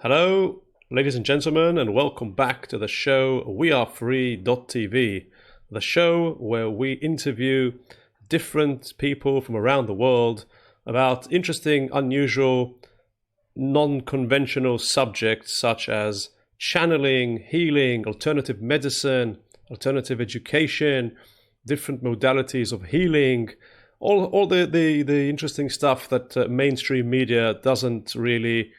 Hello, ladies and gentlemen, and welcome back to the show wearefree.tv, the show where we interview different people from around the world about interesting, unusual, non-conventional subjects such as channeling, healing, alternative medicine, alternative education, different modalities of healing, all the interesting stuff that mainstream media doesn't really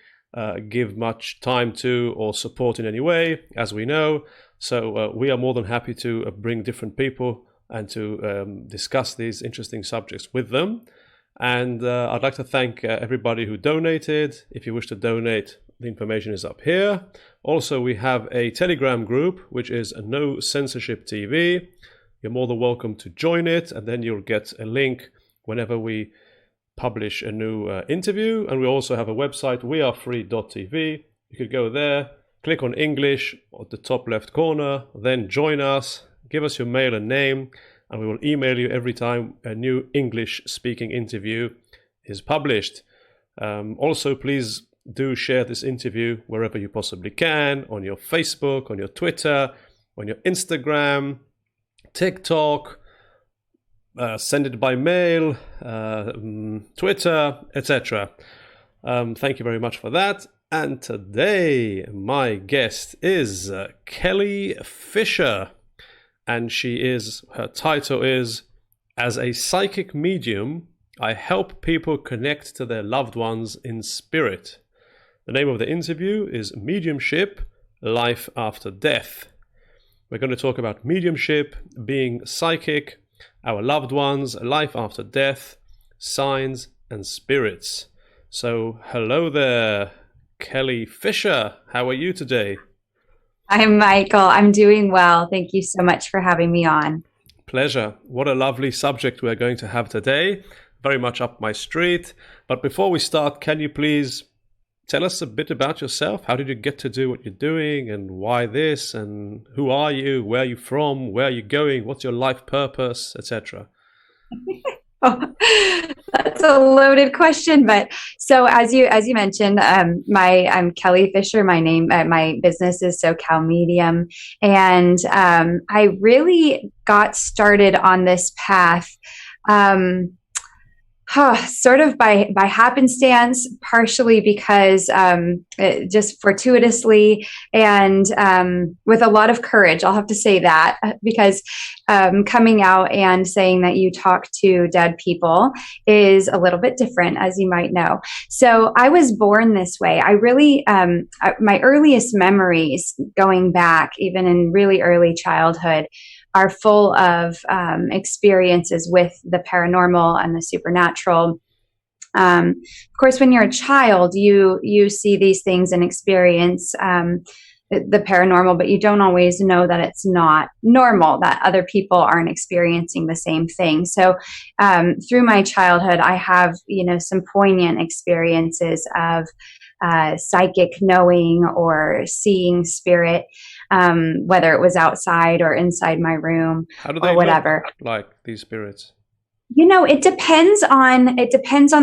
give much time to or support in any way, as we know. So we are more than happy to bring different people and to discuss these interesting subjects with them. And I'd like to thank everybody who donated. If you wish to donate, the information is up here. Also, we have a Telegram group, which is No Censorship TV. You're more than welcome to join it, and then you'll get a link whenever we publish a new interview. And we also have a website, wearefree.tv. You could go there, click on English at the top left corner, then join us, give us your mail and name, and we will email you every time a new English speaking interview is published. Also, please do share this interview wherever you possibly can, on your Facebook, on your Twitter, on your Instagram, TikTok, send it by mail, Twitter, etc. Thank you very much for that. And today my guest is Kelly Fisher, and her title is, "As a Psychic Medium, I help people connect to their loved ones in spirit." The name of the interview is Mediumship, Life After Death. We're going to talk about mediumship, being psychic, our loved ones, life after death, signs and spirits. So hello there, Kelly Fisher. How are you today? I'm Michael. I'm doing well. Thank you so much for having me on. Pleasure. What a lovely subject we're going to have today. Very much up my street. But before we start, can you please tell us a bit about yourself? How did you get to do what you're doing, and why this, and who are you, where are you from, where are you going, what's your life purpose, etc.? Oh, that's a loaded question, but so as you mentioned, I'm Kelly Fisher. My business is SoCal Medium, and I really got started on this path. Sort of by happenstance, partially because just fortuitously, and with a lot of courage. I'll have to say that, because coming out and saying that you talk to dead people is a little bit different, as you might know. So I was born this way. I really, my earliest memories going back, even in really early childhood, are full of experiences with the paranormal and the supernatural. Of course, when you're a child, you see these things and experience the paranormal, but you don't always know that it's not normal, that other people aren't experiencing the same thing. So through my childhood, I have some poignant experiences of psychic knowing or seeing spirit, whether it was outside or inside my room How do or they whatever. look like, these spirits? It depends on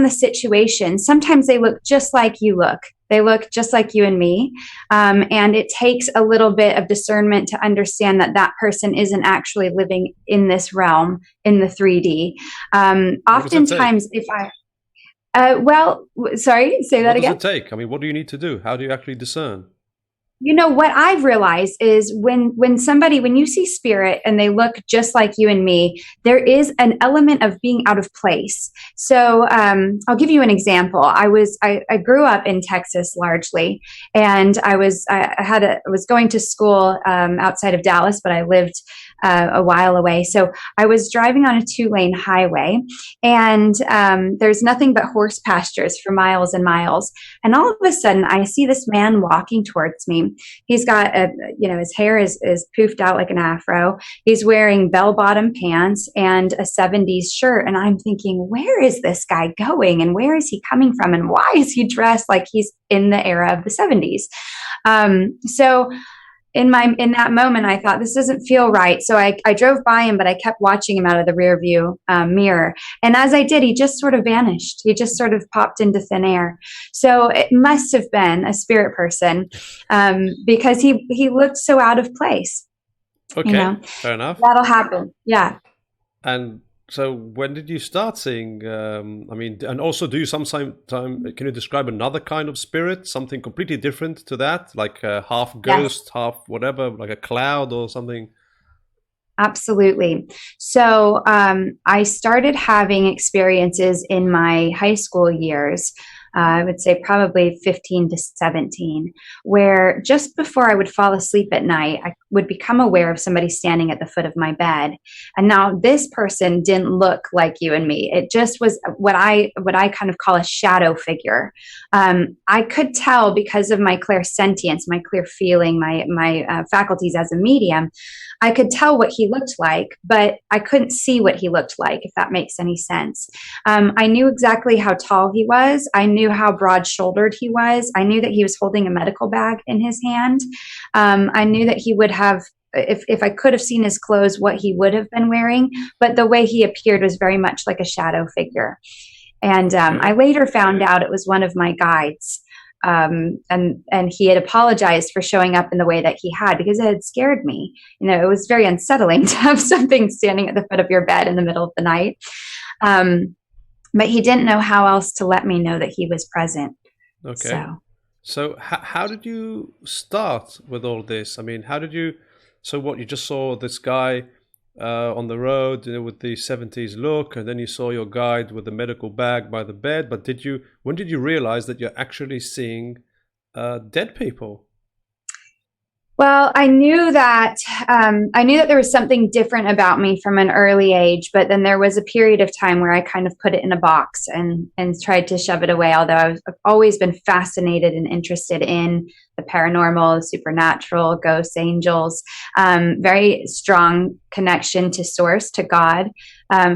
the situation. Sometimes they look just like you look. They look just like you and me. And it takes a little bit of discernment to understand that that person isn't actually living in this realm, in the 3D. Oftentimes, if sorry, say that again. What does it take? I mean, what do you need to do? How do you actually discern? What I've realized is when you see spirit and they look just like you and me, there is an element of being out of place. So I'll give you an example. I grew up in Texas largely, and I was going to school outside of Dallas, but I lived a while away. So I was driving on a 2-lane highway, and there's nothing but horse pastures for miles and miles. And all of a sudden, I see this man walking towards me. He's got his hair is poofed out like an afro. He's wearing bell-bottom pants and a 70s shirt. And I'm thinking, where is this guy going? And where is he coming from? And why is he dressed like he's in the era of the 70s? So in that moment, I thought this doesn't feel right. So I drove by him, but I kept watching him out of the rear view mirror. And as I did, he just sort of vanished. He just sort of popped into thin air. So it must have been a spirit person, because he looked so out of place. Okay, fair enough. That'll happen. Yeah. And so when did you start seeing, I mean, and also do you time, can you describe another kind of spirit, something completely different to that, like half ghost, half whatever, like a cloud or something? Absolutely. So I started having experiences in my high school years. I would say probably 15 to 17, where just before I would fall asleep at night, I would become aware of somebody standing at the foot of my bed. And now this person didn't look like you and me. It just was what I kind of call a shadow figure. I could tell because of my clairsentience, my clear feeling, my faculties as a medium. I could tell what he looked like, but I couldn't see what he looked like, if that makes any sense. I knew exactly how tall he was. I knew how broad-shouldered he was. I knew that he was holding a medical bag in his hand. I knew that he would have, if I could have seen his clothes, what he would have been wearing, but the way he appeared was very much like a shadow figure. And I later found out it was one of my guides. And he had apologized for showing up in the way that he had, because it had scared me. It was very unsettling to have something standing at the foot of your bed in the middle of the night. But he didn't know how else to let me know that he was present. Okay. So how did you start with all this? I mean, so what, you just saw this guy on the road, with the 70s look, and then you saw your guide with the medical bag by the bed. But when did you realize that you're actually seeing dead people? Well, I knew that there was something different about me from an early age, but then there was a period of time where I kind of put it in a box and tried to shove it away. Although I've always been fascinated and interested in the paranormal, the supernatural, ghosts, angels, very strong connection to source, to God,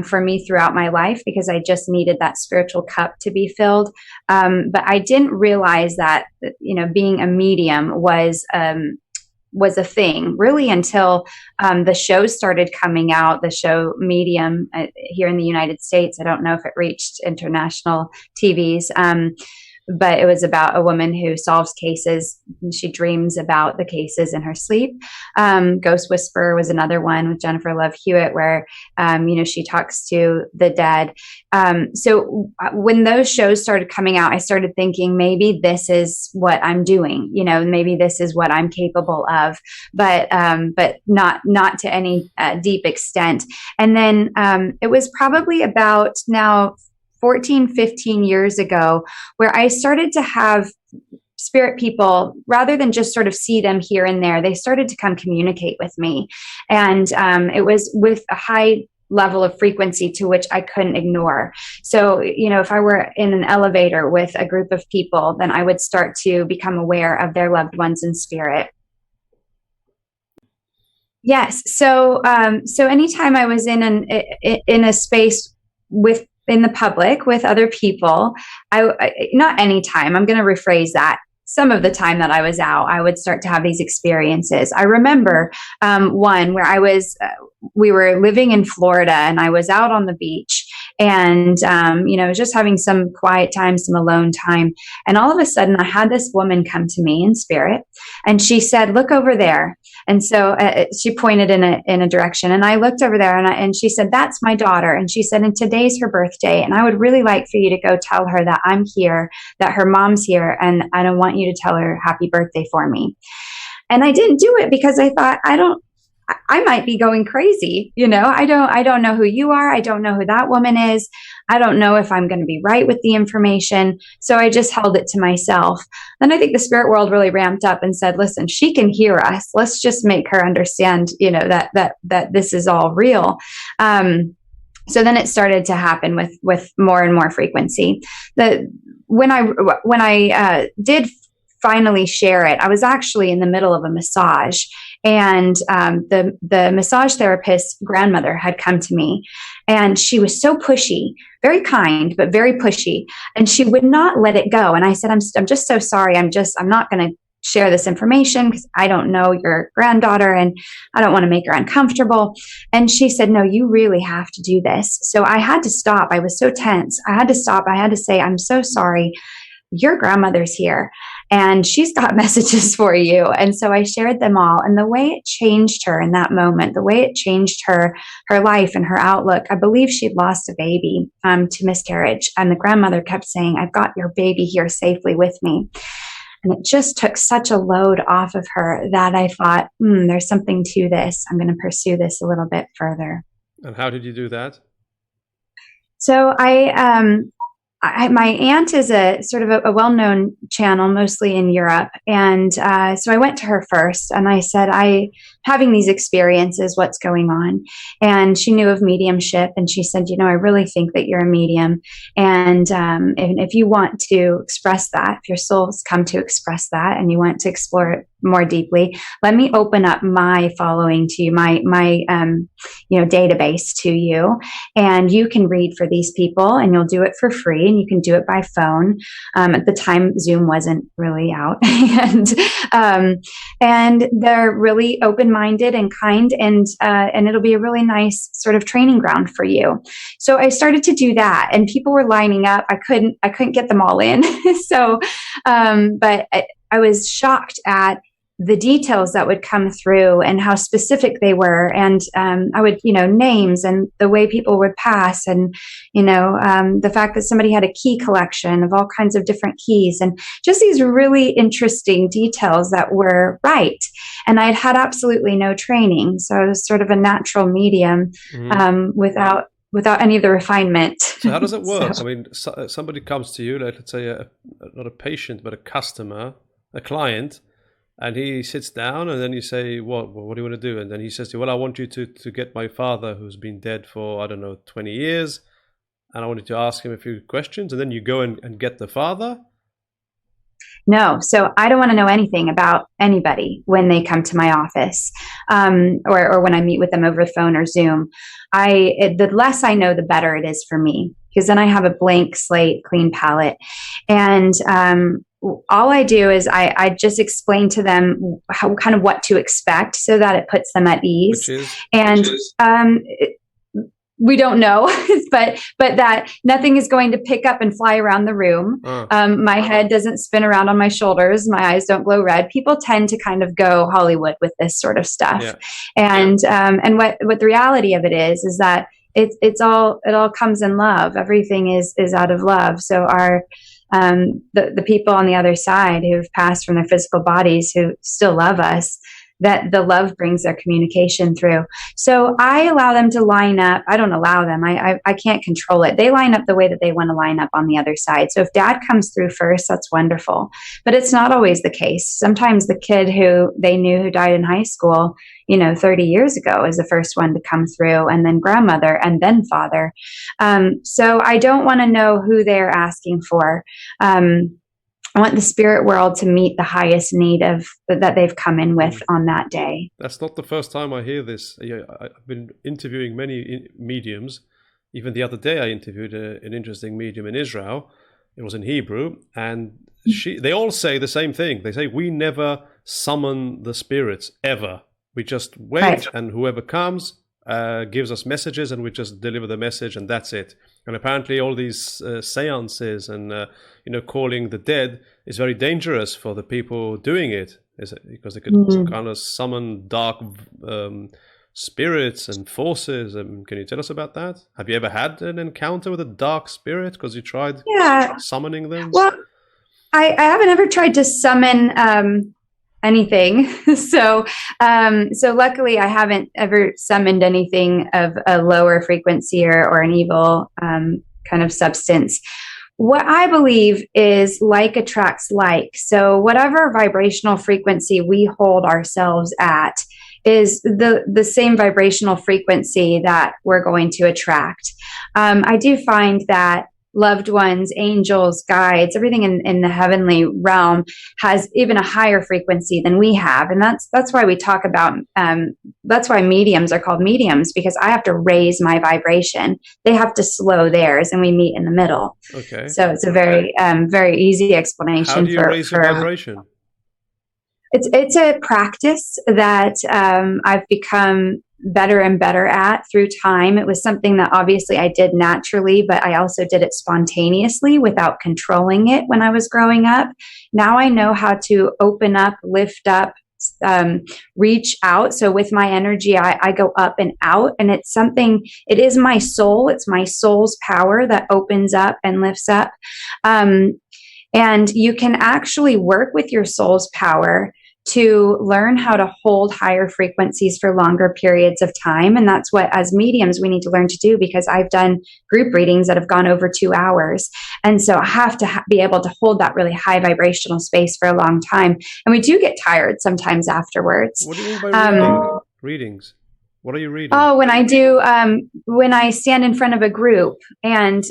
for me throughout my life, because I just needed that spiritual cup to be filled. But I didn't realize that, being a medium was a thing really until the shows started coming out. The show Medium here in the United States. I don't know if it reached international TVs, but it was about a woman who solves cases. She dreams about the cases in her sleep. Ghost Whisperer was another one with Jennifer Love Hewitt, where she talks to the dead. So when those shows started coming out, I started thinking, maybe this is what I'm doing. Maybe this is what I'm capable of, but not to any deep extent. And then it was probably about now 14, 15 years ago, where I started to have spirit people, rather than just sort of see them here and there, they started to come communicate with me. And it was with a high level of frequency to which I couldn't ignore. So, if I were in an elevator with a group of people, then I would start to become aware of their loved ones in spirit. Yes. So anytime I was in a space in the public with other people, not any time, I'm going to rephrase that. Some of the time that I was out, I would start to have these experiences. I remember one where we were living in Florida, and I was out on the beach, and I was just having some quiet time, some alone time. And all of a sudden I had this woman come to me in spirit, and she said, "Look over there." And so she pointed in a direction, and I looked over there, and she said, "That's my daughter." And she said, "And today's her birthday, and I would really like for you to go tell her that I'm here, that her mom's here, and I don't want you to tell her happy birthday for me." And I didn't do it because I thought, I might be going crazy. I don't know who you are. I don't know who that woman is. I don't know if I'm going to be right with the information. So I just held it to myself. Then I think the spirit world really ramped up and said, "Listen, she can hear us. Let's just make her understand, that this is all real." So then it started to happen with more and more frequency. When I did finally share it, I was actually in the middle of a massage. And the massage therapist's grandmother had come to me, and she was so pushy, very kind, but very pushy. And she would not let it go. And I said, I'm just so sorry. I'm not going to share this information because I don't know your granddaughter and I don't want to make her uncomfortable. And she said, no, you really have to do this. So I had to stop. I was so tense. I had to stop. I had to say, I'm so sorry. Your grandmother's here and she's got messages for you. And so I shared them all. And the way it changed her in that moment, the way it changed her life and her outlook, I believe she'd lost a baby to miscarriage. And the grandmother kept saying, I've got your baby here safely with me. And it just took such a load off of her that I thought, there's something to this. I'm going to pursue this a little bit further. And how did you do that? So my aunt is a sort of a well-known channel, mostly in Europe. And so I went to her first and I said, I'm having these experiences, what's going on? And she knew of mediumship. And she said, I really think that you're a medium. And if you want to express that, if your soul's come to express that and you want to explore it more deeply, let me open up my following to you, my database to you, and you can read for these people, and you'll do it for free, and you can do it by phone. At the time, Zoom wasn't really out, and they're really open-minded and kind, and it'll be a really nice sort of training ground for you. So I started to do that, and people were lining up. I couldn't get them all in, so but I was shocked at the details that would come through and how specific they were. And I would, names and the way people would pass and, the fact that somebody had a key collection of all kinds of different keys and just these really interesting details that were right. And I'd had absolutely no training. So I was sort of a natural medium without any of the refinement. So how does it work? So, I mean, somebody comes to you, let's say not a patient, but a customer, a client, and he sits down, and then you say, what do you want to do? And then he says to you, well, I want you to get my father, who's been dead for, 20 years, and I wanted to ask him a few questions, and then you go and get the father? No. So I don't want to know anything about anybody when they come to my office, or when I meet with them over the phone or Zoom. The less I know, the better it is for me, because then I have a blank slate, clean palette. And all I do is I just explain to them kind of what to expect so that it puts them at ease. We don't know, but that nothing is going to pick up and fly around the room. My head doesn't spin around on my shoulders. My eyes don't glow red. People tend to kind of go Hollywood with this sort of stuff. Yeah. And what the reality of it is that it all comes in love. Everything is out of love. So the people on the other side who've passed from their physical bodies who still love us, that the love brings their communication through. So I allow them to line up. I don't allow them. I can't control it. They line up the way that they want to line up on the other side. So if dad comes through first, that's wonderful. But it's not always the case. Sometimes the kid who they knew who died in high school, 30 years ago is the first one to come through, and then grandmother, and then father. So I don't want to know who they're asking for. I want the spirit world to meet the highest need that they've come in with on that day. That's not the first time I hear this. I've been interviewing many mediums. Even the other day I interviewed an interesting medium in Israel. It was in Hebrew, and they all say the same thing. They say, we never summon the spirits, ever. We just wait, right. And whoever comes gives us messages, and we just deliver the message, and that's it. And apparently all these seances and calling the dead is very dangerous for the people doing it, because they could kind of summon dark spirits and forces. Can you tell us about that? Have you ever had an encounter with a dark spirit because you tried summoning them? Well, I haven't ever tried to summon anything. So luckily I haven't ever summoned anything of a lower frequency or an evil kind of substance. What I believe is like attracts like. So whatever vibrational frequency we hold ourselves at is the same vibrational frequency that we're going to attract. I do find that loved ones, angels, guides, everything in the heavenly realm has even a higher frequency than we have. And that's why we talk about, that's why mediums are called mediums, because I have to raise my vibration. They have to slow theirs, and we meet in the middle. Okay. So it's a very, very easy explanation. How do you raise your vibration? It's a practice that I've become better and better at through time. It was something that obviously I did naturally, but I also did it spontaneously without controlling it when I was growing up. Now I know how to open up, lift up, reach out. So with my energy, I go up and out, and it's something, it is my soul. It's my soul's power that opens up and lifts up. And you can actually work with your soul's power to learn how to hold higher frequencies for longer periods of time. And that's what, as mediums, we need to learn to do, because I've done group readings that have gone over 2 hours. And so I have to be able to hold that really high vibrational space for a long time. And we do get tired sometimes afterwards. What do you mean by readings? What are you reading? Oh, when I stand in front of a group and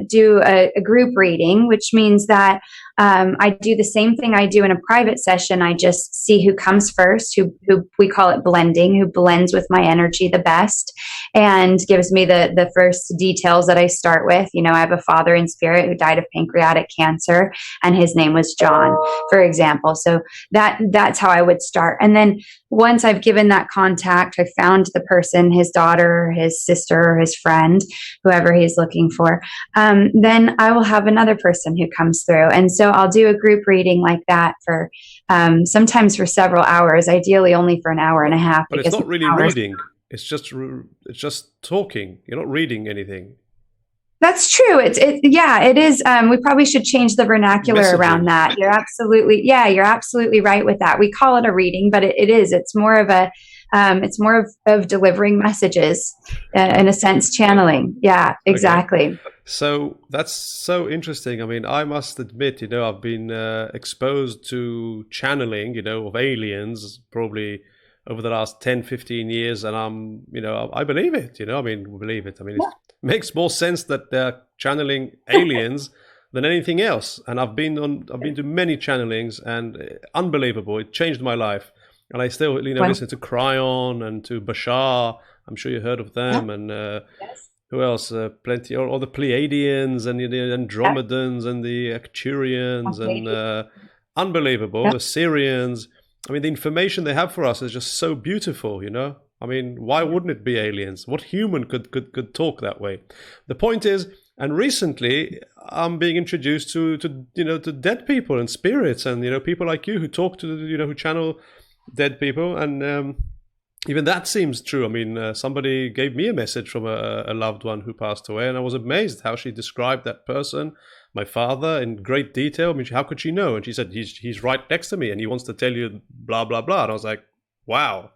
do a group reading, which means that I do the same thing I do in a private session. I just see who comes first, who we call it blending, who blends with my energy the best and gives me the first details that I start with. You know, I have a father in spirit who died of pancreatic cancer, and his name was John, for example. So that's how I would start. And then once I've given that contact, I found the person, his daughter, his sister, or his friend, whoever he's looking for, then I will have another person who comes through. And so I'll do a group reading like that for sometimes for several hours, ideally only for an hour and a half. But it's not really reading. It's just talking. You're not reading anything. That's true. Yeah, it is. We probably should change the vernacular Messaging around that. You're absolutely right with that. We call it a reading, but it is. It's more of of delivering messages, in a sense, channeling. Yeah, exactly. Okay. So that's so interesting. I mean, I must admit, I've been exposed to channeling, of aliens probably over the last 10, 15 years. And I believe it, we believe it. I mean, it makes more sense that they're channeling aliens than anything else. And I've been to many channelings, and unbelievable. It changed my life. And I still, listen to Cryon and to Bashar. I'm sure you heard of them. And who else? Plenty, all the Pleiadians and the Andromedans and the Acturians and unbelievable. The Syrians. I mean, the information they have for us is just so beautiful, I mean, why wouldn't it be aliens? What human could talk that way? The point is, and recently I'm being introduced to dead people and spirits, and people like you who talk to who channel dead people, and even that seems true. I mean, somebody gave me a message from a loved one who passed away, and I was amazed how she described that person, my father, in great detail. I mean, how could she know? And she said, he's right next to me and he wants to tell you blah, blah, blah. And I was like, wow.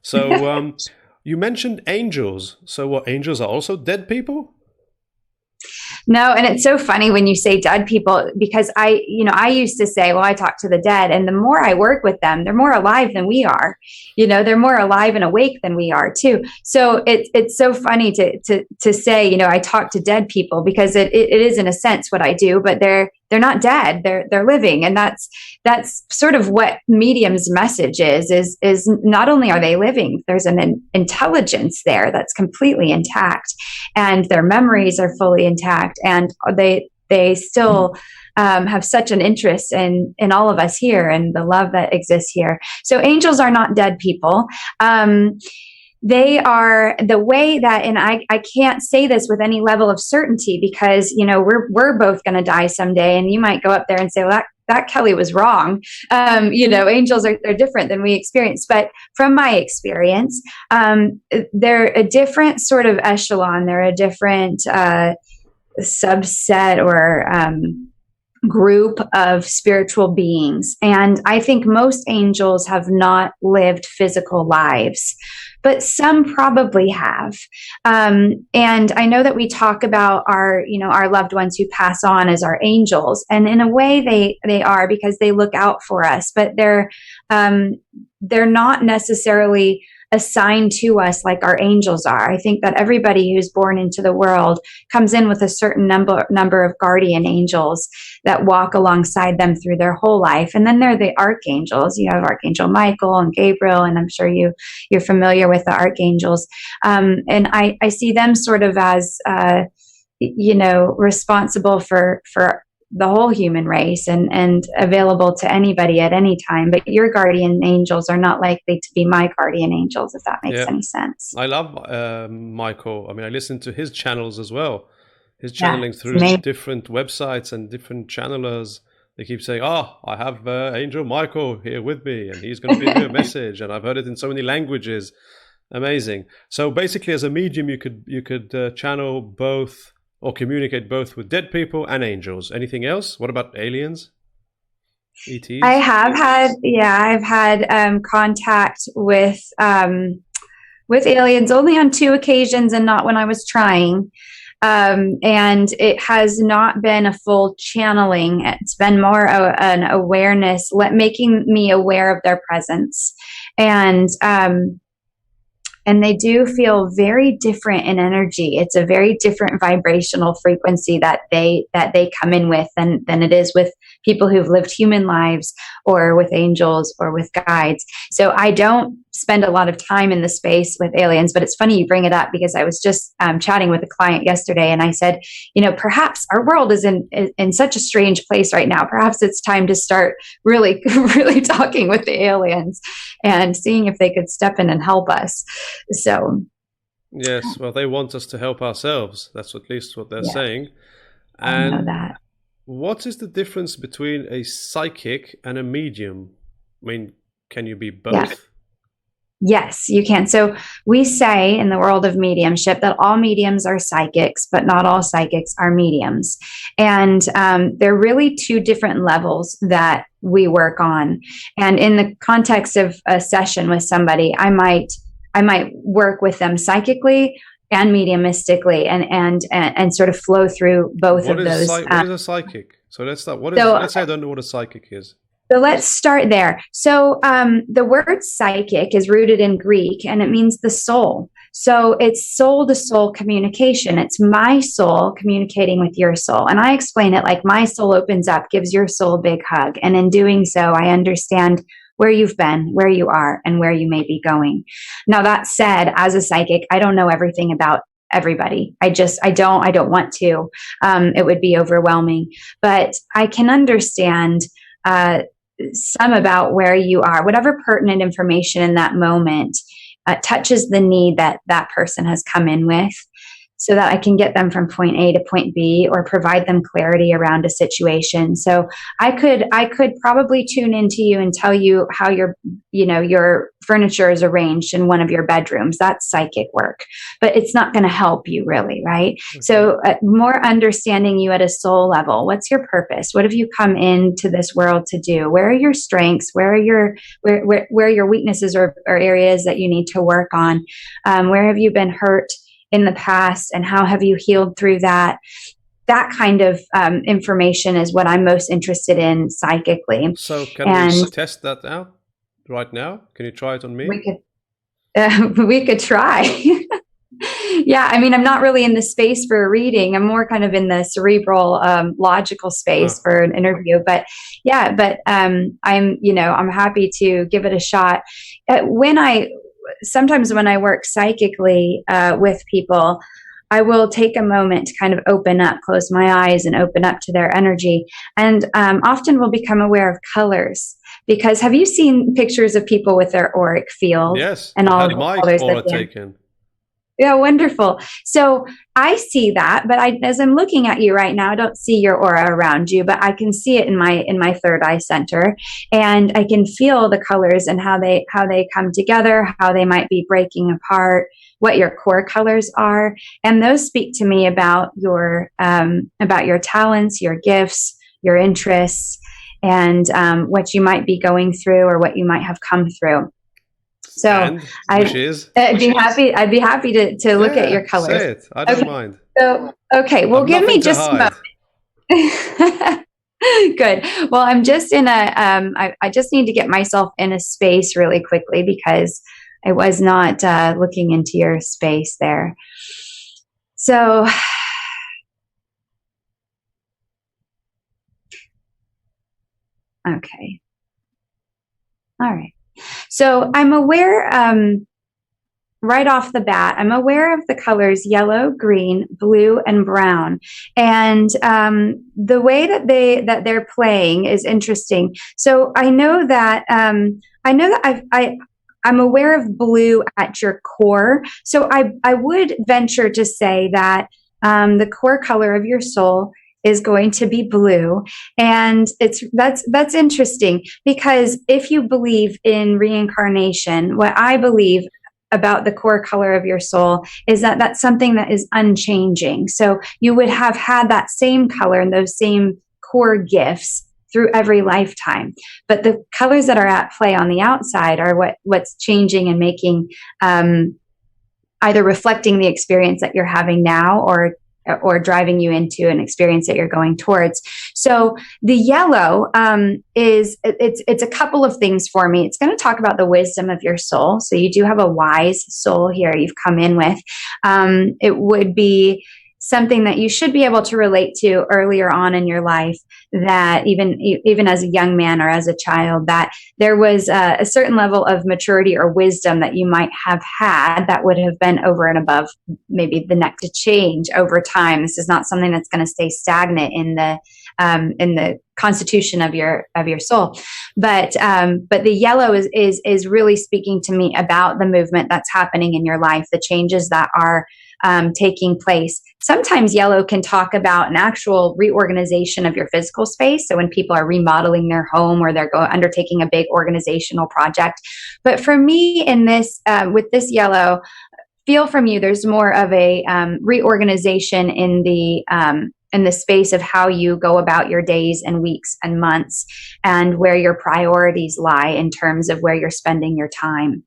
So you mentioned angels. So what, angels are also dead people? No, and it's so funny when you say dead people, because I used to say, well, I talk to the dead, and the more I work with them, they're more alive than we are. They're more alive and awake than we are too. So it's so funny to say, I talk to dead people, because it is in a sense what I do, but they're not dead. They're living. And that's sort of what medium's message is not only are they living, there's an intelligence there that's completely intact, and their memories are fully intact, and they still have such an interest in all of us here and the love that exists here. So angels are not dead people. They are the way that, and I can't say this with any level of certainty, because, we're both going to die someday, and you might go up there and say, well, that Kelly was wrong. Angels they're different than we experience. But from my experience, they're a different sort of echelon. They're a different subset or group of spiritual beings. And I think most angels have not lived physical lives, but some probably have. And I know that we talk about our loved ones who pass on as our angels. And in a way they are, because they look out for us, but they're not necessarily assigned to us like our angels are. I think that everybody who's born into the world comes in with a certain number of guardian angels that walk alongside them through their whole life. And then there are the archangels. You have Archangel Michael and Gabriel, and I'm sure you're familiar with the archangels. And I see them sort of as responsible for the whole human race and available to anybody at any time. But your guardian angels are not likely to be my guardian angels, if that makes Yeah. any sense. I love Michael. I mean, I listen to his channels as well. His Yeah, channeling it's through amazing. different websites and different channelers. They keep saying, "Oh, I have Angel Michael here with me, and he's going to give you a message." And I've heard it in so many languages. Amazing. So basically, as a medium, you could channel both or communicate both with dead people and angels. Anything else? What about aliens, I ETs? have had, yeah, I've had contact with aliens only on 2 occasions, and not when I was trying. And it has not been a full channeling. It's been more an awareness, making me aware of their presence. And and they do feel very different in energy. It's a very different vibrational frequency that they come in with than it is with people who've lived human lives, or with angels, or with guides. So I don't spend a lot of time in the space with aliens, but it's funny you bring it up, because I was just chatting with a client yesterday, and I said, perhaps our world is in such a strange place right now. Perhaps it's time to start really, really talking with the aliens and seeing if they could step in and help us. So Yes. Well, they want us to help ourselves. That's at least what they're yeah, saying. I know And that. what is the difference between a psychic and a medium? I mean, can you be Yeah. both? Yes, you can. So we say in the world of mediumship that all mediums are psychics, but not all psychics are mediums. And they're really two different levels that we work on. And in the context of a session with somebody, I might work with them psychically and mediumistically, and sort of flow through both What of is those. what is a psychic? So let's start. What is? So Let's say I don't know what a psychic is. So let's start there. So the word psychic is rooted in Greek, and it means the soul. So it's soul to soul communication. It's my soul communicating with your soul. And I explain it like my soul opens up, gives your soul a big hug. And in doing so, I understand where you've been, where you are, and where you may be going. Now, that said, as a psychic, I don't know everything about everybody. I don't want to. It would be overwhelming. But I can understand some about where you are, whatever pertinent information in that moment touches the need that that person has come in with, so that I can get them from point A to point B, or provide them clarity around a situation. So I could probably tune into you and tell you how your furniture is arranged in one of your bedrooms. That's psychic work, but it's not going to help you really, right? Okay. So more understanding you at a soul level. What's your purpose? What have you come into this world to do? Where are your strengths? Where are your weaknesses, or areas that you need to work on? Where have you been hurt in the past, and how have you healed through that? That kind of information is what I'm most interested in psychically. So can we And test that out right now? Can you try it on me? we could try. Yeah, I mean, I'm not really in the space for a reading. I'm more kind of in the cerebral, logical space for an interview. But yeah, I'm happy to give it a shot. Sometimes when I work psychically with people, I will take a moment to kind of open up, close my eyes, and open up to their energy. And often will become aware of colors. Because have you seen pictures of people with their auric field? Yes, And I all had of the my colors aura that they taken. Yeah, wonderful. So I see that, but as I'm looking at you right now, I don't see your aura around you, but I can see it in my third eye center, and I can feel the colors and how they come together, how they might be breaking apart, what your core colors are, and those speak to me about your talents, your gifts, your interests, and what you might be going through, or what you might have come through. So I'd be happy to look at your colors. Say it. I don't Okay. mind. So, okay. Well, I've give me nothing to just a hide. moment. Good. Well, I'm just in I just need to get myself in a space really quickly, because I was not looking into your space there. So, okay. All right. So I'm aware right off the bat, I'm aware of the colors yellow, green, blue, and brown. And the way that they're playing is interesting. So I know that I'm aware of blue at your core. So I would venture to say that the core color of your soul is going to be blue. And that's interesting, because if you believe in reincarnation, what I believe about the core color of your soul is that that's something that is unchanging. So you would have had that same color and those same core gifts through every lifetime. But the colors that are at play on the outside are what's changing and making, either reflecting the experience that you're having now, or driving you into an experience that you're going towards. So the yellow it's a couple of things for me. It's going to talk about the wisdom of your soul. So you do have a wise soul here you've come in with. It would be something that you should be able to relate to earlier on in your life, that even as a young man or as a child, that there was a certain level of maturity or wisdom that you might have had that would have been over and above maybe the next to change over time. This is not something that's going to stay stagnant in the constitution of your soul. But the yellow is really speaking to me about the movement that's happening in your life, the changes that are taking place. Sometimes yellow can talk about an actual reorganization of your physical space. So when people are remodeling their home, or they're undertaking a big organizational project. But for me, in this, with this yellow, feel from you, there's more of a reorganization in the space of how you go about your days and weeks and months, and where your priorities lie in terms of where you're spending your time.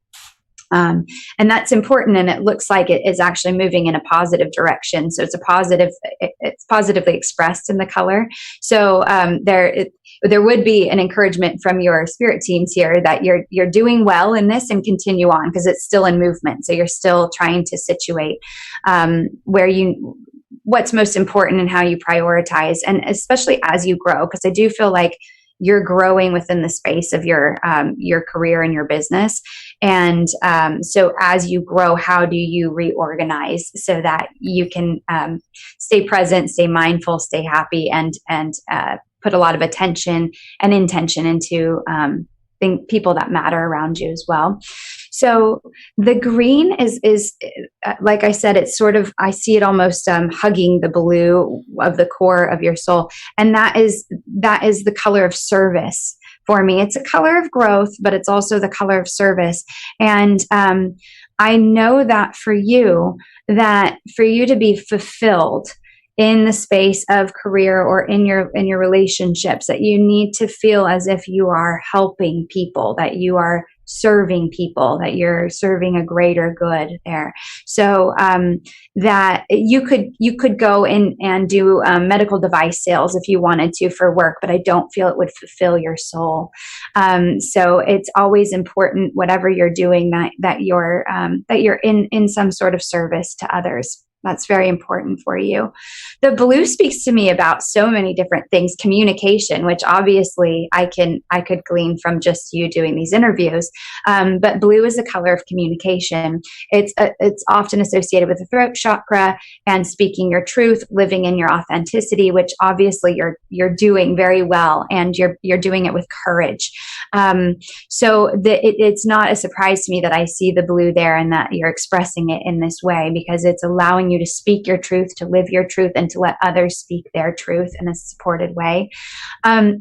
And that's important, and it looks like it is actually moving in a positive direction. So it's positively expressed in the color. So there would be an encouragement from your spirit teams here that you're doing well in this, and continue on, because it's still in movement. So you're still trying to situate what's most important and how you prioritize, and especially as you grow, because I do feel like you're growing within the space of your career and your business. And so as you grow, how do you reorganize so that you can stay present, stay mindful, stay happy, and put a lot of attention and intention into people that matter around you as well. So the green is like I said, it's sort of, I see it almost hugging the blue of the core of your soul. And that is the color of service for me. It's a color of growth, but it's also the color of service. And I know that for you to be fulfilled in the space of career or in your relationships, that you need to feel as if you are helping people, that you are serving people, that you're serving a greater good there. So that you could go in and do medical device sales if you wanted to for work, but I don't feel it would fulfill your soul. So it's always important, whatever you're doing, that you're in some sort of service to others. That's very important for you. The blue speaks to me about so many different things. Communication, which obviously I could glean from just you doing these interviews. But blue is the color of communication. It's often associated with the throat chakra and speaking your truth, living in your authenticity, which obviously you're doing very well, and you're doing it with courage. So it's not a surprise to me that I see the blue there, and that you're expressing it in this way, because it's allowing you to speak your truth, to live your truth, and to let others speak their truth in a supported way.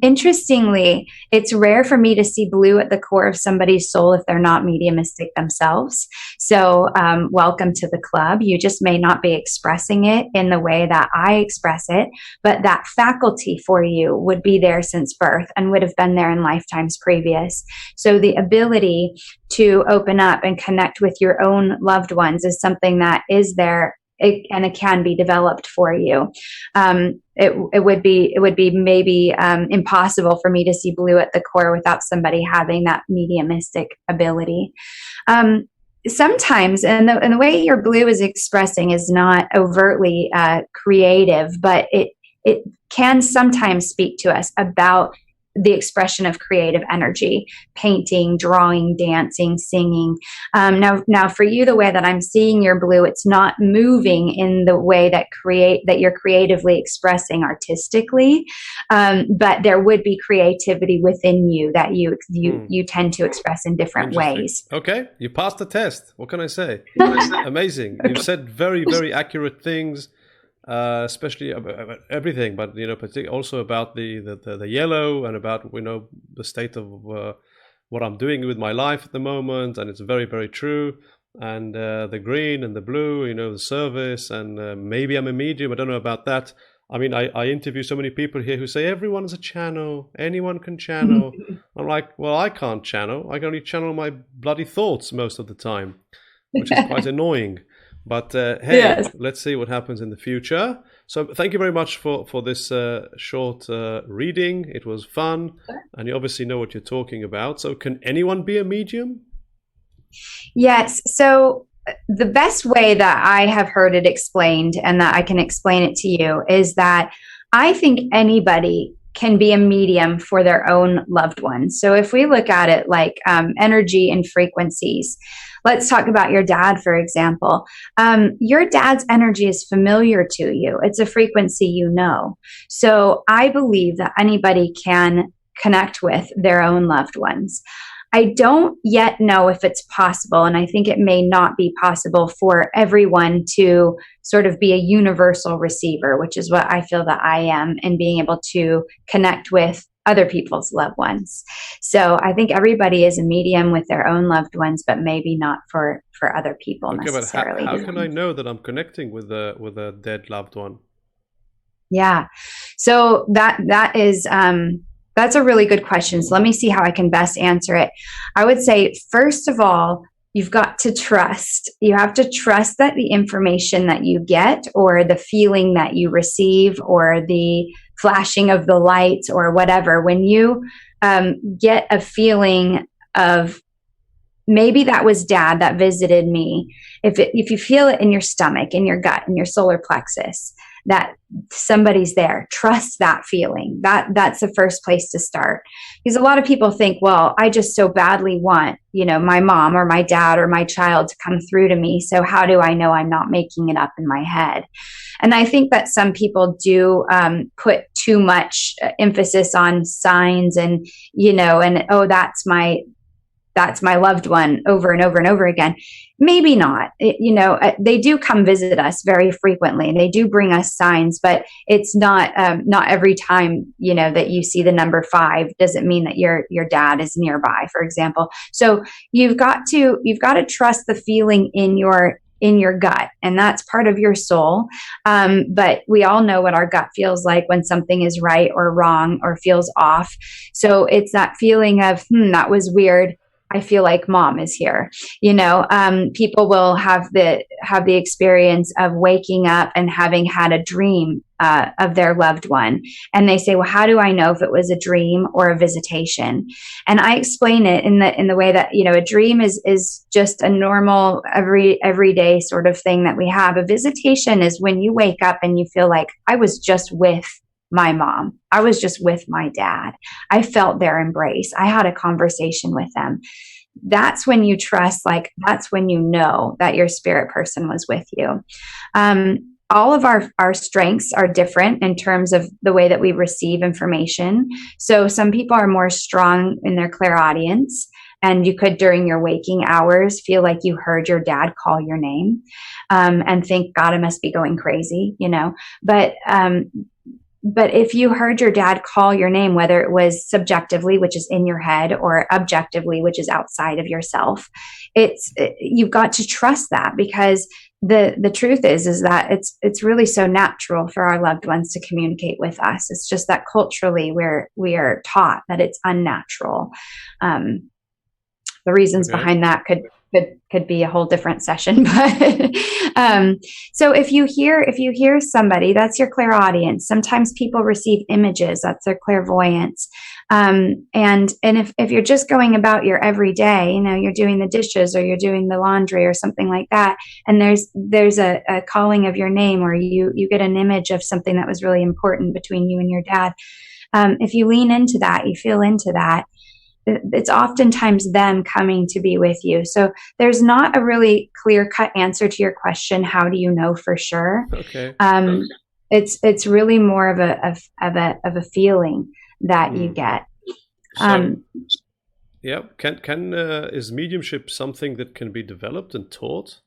Interestingly, it's rare for me to see blue at the core of somebody's soul if they're not mediumistic themselves. So welcome to the club. You just may not be expressing it in the way that I express it, but that faculty for you would be there since birth and would have been there in lifetimes previous. So the ability to open up and connect with your own loved ones is something that is there, and it can be developed for you. It would be maybe impossible for me to see blue at the core without somebody having that mediumistic ability. Sometimes, and the way your blue is expressing is not overtly creative, but it can sometimes speak to us about the expression of creative energy, painting, drawing, dancing, singing. Now for you, the way that I'm seeing your blue, it's not moving in the way that you're creatively expressing artistically, but there would be creativity within you that you tend to express in different ways. Okay, you passed the test. What can I say? Amazing. You've said very, very accurate things. Especially about everything, but particularly also about the yellow and about the state of what I'm doing with my life at the moment, and it's very, very true. And the green and the blue, the service, and maybe I'm a medium. I don't know about that. I mean, I interview so many people here who say everyone's a channel, anyone can channel. I'm like, well, I can't channel. I can only channel my bloody thoughts most of the time, which is quite annoying. But hey, yes. Let's see what happens in the future. So thank you very much for this short reading. It was fun, and you obviously know what you're talking about. So can anyone be a medium? Yes. So the best way that I have heard it explained, and that I can explain it to you, is that I think anybody can be a medium for their own loved ones. So if we look at it like energy and frequencies, let's talk about your dad, for example. Your dad's energy is familiar to you. It's a frequency you know. So I believe that anybody can connect with their own loved ones. I don't yet know if it's possible, and I think it may not be possible for everyone to sort of be a universal receiver, which is what I feel that I am, and being able to connect with other people's loved ones. So I think everybody is a medium with their own loved ones, but maybe not for other people necessarily. But how can I know that I'm connecting with a dead loved one? Yeah, so that is. That's a really good question. So let me see how I can best answer it. I would say, first of all, you've got to trust. You have to trust that the information that you get, or the feeling that you receive, or the flashing of the lights, or whatever, when you get a feeling of, maybe that was dad that visited me. If you feel it in your stomach, in your gut, in your solar plexus, that somebody's there, trust that feeling. That's the first place to start. Because a lot of people think, well, I just so badly want, my mom or my dad or my child to come through to me. So how do I know I'm not making it up in my head? And I think that some people do put too much emphasis on signs and, oh, that's my loved one over and over and over again. Maybe not. They do come visit us very frequently, and they do bring us signs, but it's not every time, that you see the number 5 doesn't mean that your dad is nearby, for example. So you've got to trust the feeling in your gut, and that's part of your soul. But we all know what our gut feels like when something is right or wrong or feels off. So it's that feeling of, that was weird. I feel like mom is here. People will have the experience of waking up and having had a dream of their loved one. And they say, well, how do I know if it was a dream or a visitation? And I explain it in the way that, a dream is just a normal everyday sort of thing that we have. A visitation is when you wake up and you feel like, I was just with my mom. I was just with my dad. I felt their embrace. I had a conversation with them. That's when you trust, that's when you know that your spirit person was with you. All of our strengths are different in terms of the way that we receive information. So some people are more strong in their clairaudience, and you could, during your waking hours, feel like you heard your dad call your name, and think, God, I must be going crazy, But if you heard your dad call your name, whether it was subjectively, which is in your head, or objectively, which is outside of yourself, you've got to trust that, because the truth is that it's really so natural for our loved ones to communicate with us. It's just that culturally we are taught that it's unnatural. The reasons behind that could be a whole different session, but so if you hear somebody, that's your clairaudience. Sometimes people receive images, that's their clairvoyance. And if you're just going about your everyday, you're doing the dishes or you're doing the laundry or something like that, and there's a calling of your name, or you get an image of something that was really important between you and your dad, if you lean into that, you feel into that, it's oftentimes them coming to be with you. So there's not a really clear cut answer to your question. How do you know for sure? Okay. It's really more of a feeling that you get. So, yeah, can is mediumship something that can be developed and taught?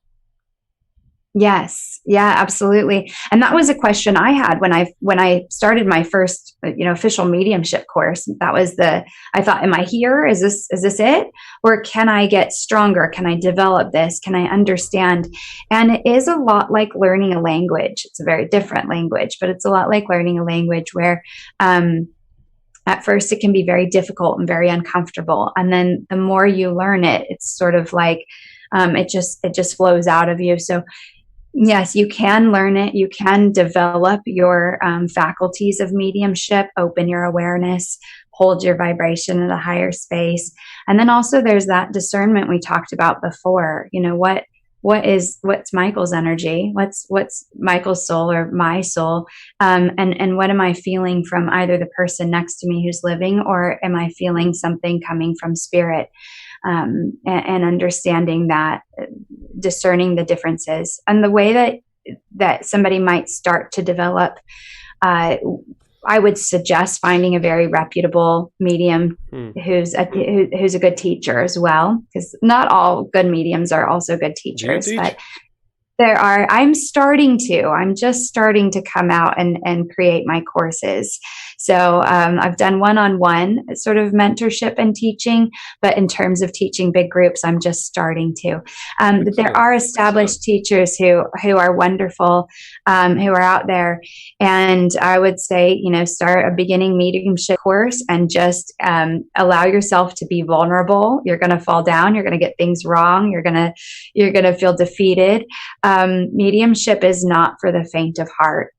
Yes. Yeah, absolutely. And that was a question I had when I started my first, official mediumship course. That was I thought, am I here? Is this it? Or can I get stronger? Can I develop this? Can I understand? And it is a lot like learning a language. It's a very different language, but it's a lot like learning a language where, at first it can be very difficult and very uncomfortable. And then the more you learn it, it's sort of like, it just flows out of you. So yes, you can learn it. You can develop your faculties of mediumship, open your awareness, hold your vibration in a higher space. And then also there's that discernment we talked about before. What's Michael's energy? What's Michael's soul or my soul? And what am I feeling from either the person next to me who's living, or am I feeling something coming from spirit? And understanding that, discerning the differences, and the way that somebody might start to develop. I would suggest finding a very reputable medium who's a good teacher as well, because not all good mediums are also good teachers. But I'm just starting to come out and create my courses. So I've done one-on-one sort of mentorship and teaching, but in terms of teaching big groups, I'm just starting to. There are established teachers who are wonderful, who are out there. And I would say, start a beginning mediumship course and just allow yourself to be vulnerable. You're going to fall down. You're going to get things wrong. You're going to feel defeated. Mediumship is not for the faint of heart.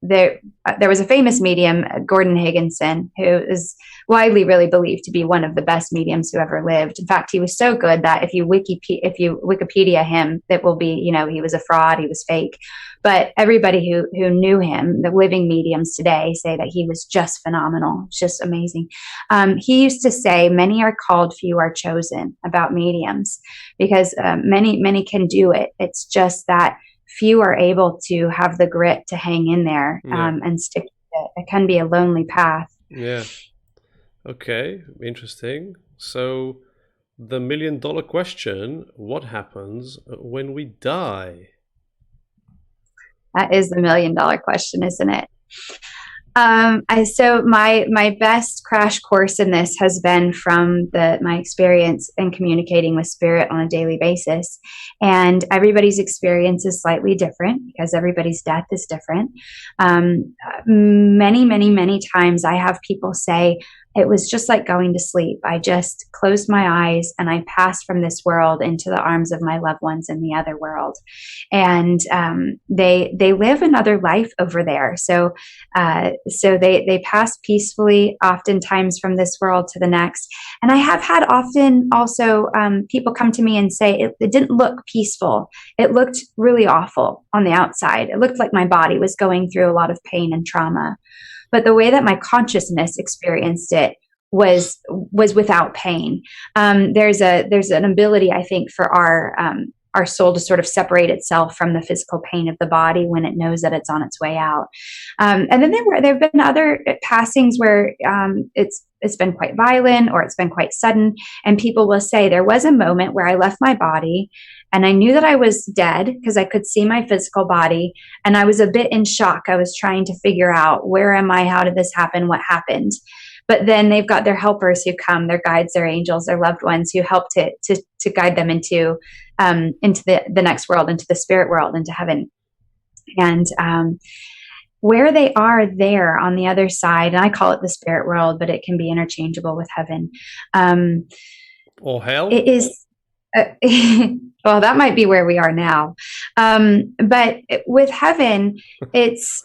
There was a famous medium, Gordon Higginson, who is widely really believed to be one of the best mediums who ever lived. In fact, he was so good that if you Wikipedia him, it will be, he was a fraud, he was fake. But everybody who knew him, the living mediums today, say that he was just phenomenal, just amazing. He used to say, "Many are called, few are chosen," about mediums, because many can do it. It's just that few are able to have the grit to hang in there and stick with it. It can be a lonely path. Yeah. Okay. Interesting. So the $1 million question, what happens when we die? That is the $1 million question, isn't it? So my best crash course in this has been from my experience in communicating with spirit on a daily basis. And everybody's experience is slightly different because everybody's death is different. Many, many, many times I have people say, it was just like going to sleep. I just closed my eyes and I passed from this world into the arms of my loved ones in the other world. And they live another life over there. So they pass peacefully, oftentimes from this world to the next. And I have had often also people come to me and say, it didn't look peaceful. It looked really awful on the outside. It looked like my body was going through a lot of pain and trauma. But the way that my consciousness experienced it was without pain. There's an ability, I think, for our soul to sort of separate itself from the physical pain of the body when it knows that it's on its way out. And then there have been other passings where it's been quite violent or it's been quite sudden. And people will say, there was a moment where I left my body and I knew that I was dead because I could see my physical body. And I was a bit in shock. I was trying to figure out, where am I? How did this happen? What happened? But then they've got their helpers who come, their guides, their angels, their loved ones who help to guide them into the next world, into the spirit world, into heaven. And where they are there on the other side, and I call it the spirit world, but it can be interchangeable with heaven. Or hell? It is. Well, that might be where we are now. But with heaven, it's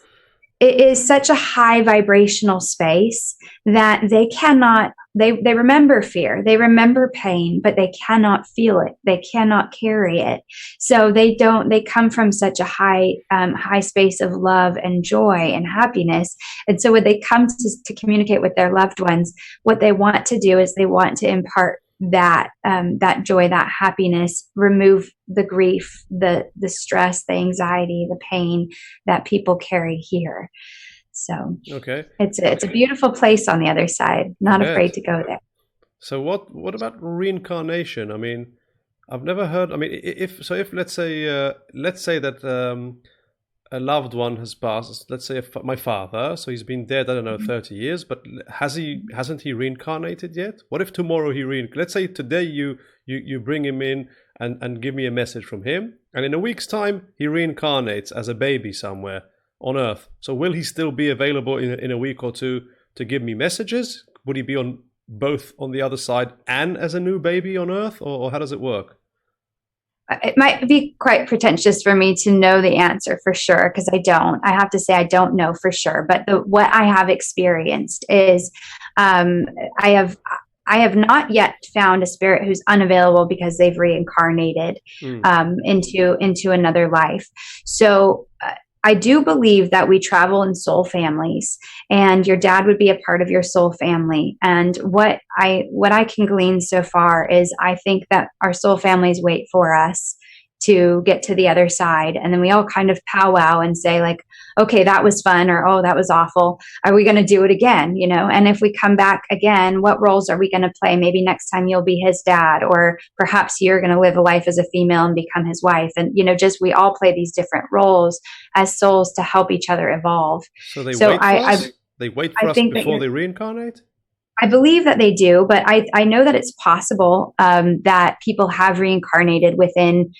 it is such a high vibrational space that they remember fear, they remember pain, but they cannot feel it, they cannot carry it. So they come from such a high space of love and joy and happiness. And so when they come to communicate with their loved ones, what they want to do is they want to impart that joy, that happiness, remove the grief, the stress, the anxiety, the pain that people carry here. So Okay. It's a beautiful place on the other side. Not afraid to go there. So what about reincarnation? I mean, I've never heard. I mean, if let's say that a loved one has passed. Let's say my father. So he's been dead, I don't know, 30 years. But hasn't he reincarnated yet? What if tomorrow let's say today you bring him in and give me a message from him, and in a week's time he reincarnates as a baby somewhere on Earth. So will he still be available in a week or two to give me messages? Would he be on both on the other side and as a new baby on Earth, or how does it work? It might be quite pretentious for me to know the answer for sure, because I have to say I don't know for sure. But what I have experienced is I have not yet found a spirit who's unavailable because they've reincarnated into another life. So I do believe that we travel in soul families, and your dad would be a part of your soul family. And what I can glean so far is I think that our soul families wait for us to get to the other side. And then we all kind of powwow and say like, okay, that was fun, or, oh, that was awful. Are we going to do it again? And if we come back again, what roles are we going to play? Maybe next time you'll be his dad, or perhaps you're going to live a life as a female and become his wife. And, just we all play these different roles as souls to help each other evolve. So they wait for us before they reincarnate? I believe that they do, but I know that it's possible that people have reincarnated within,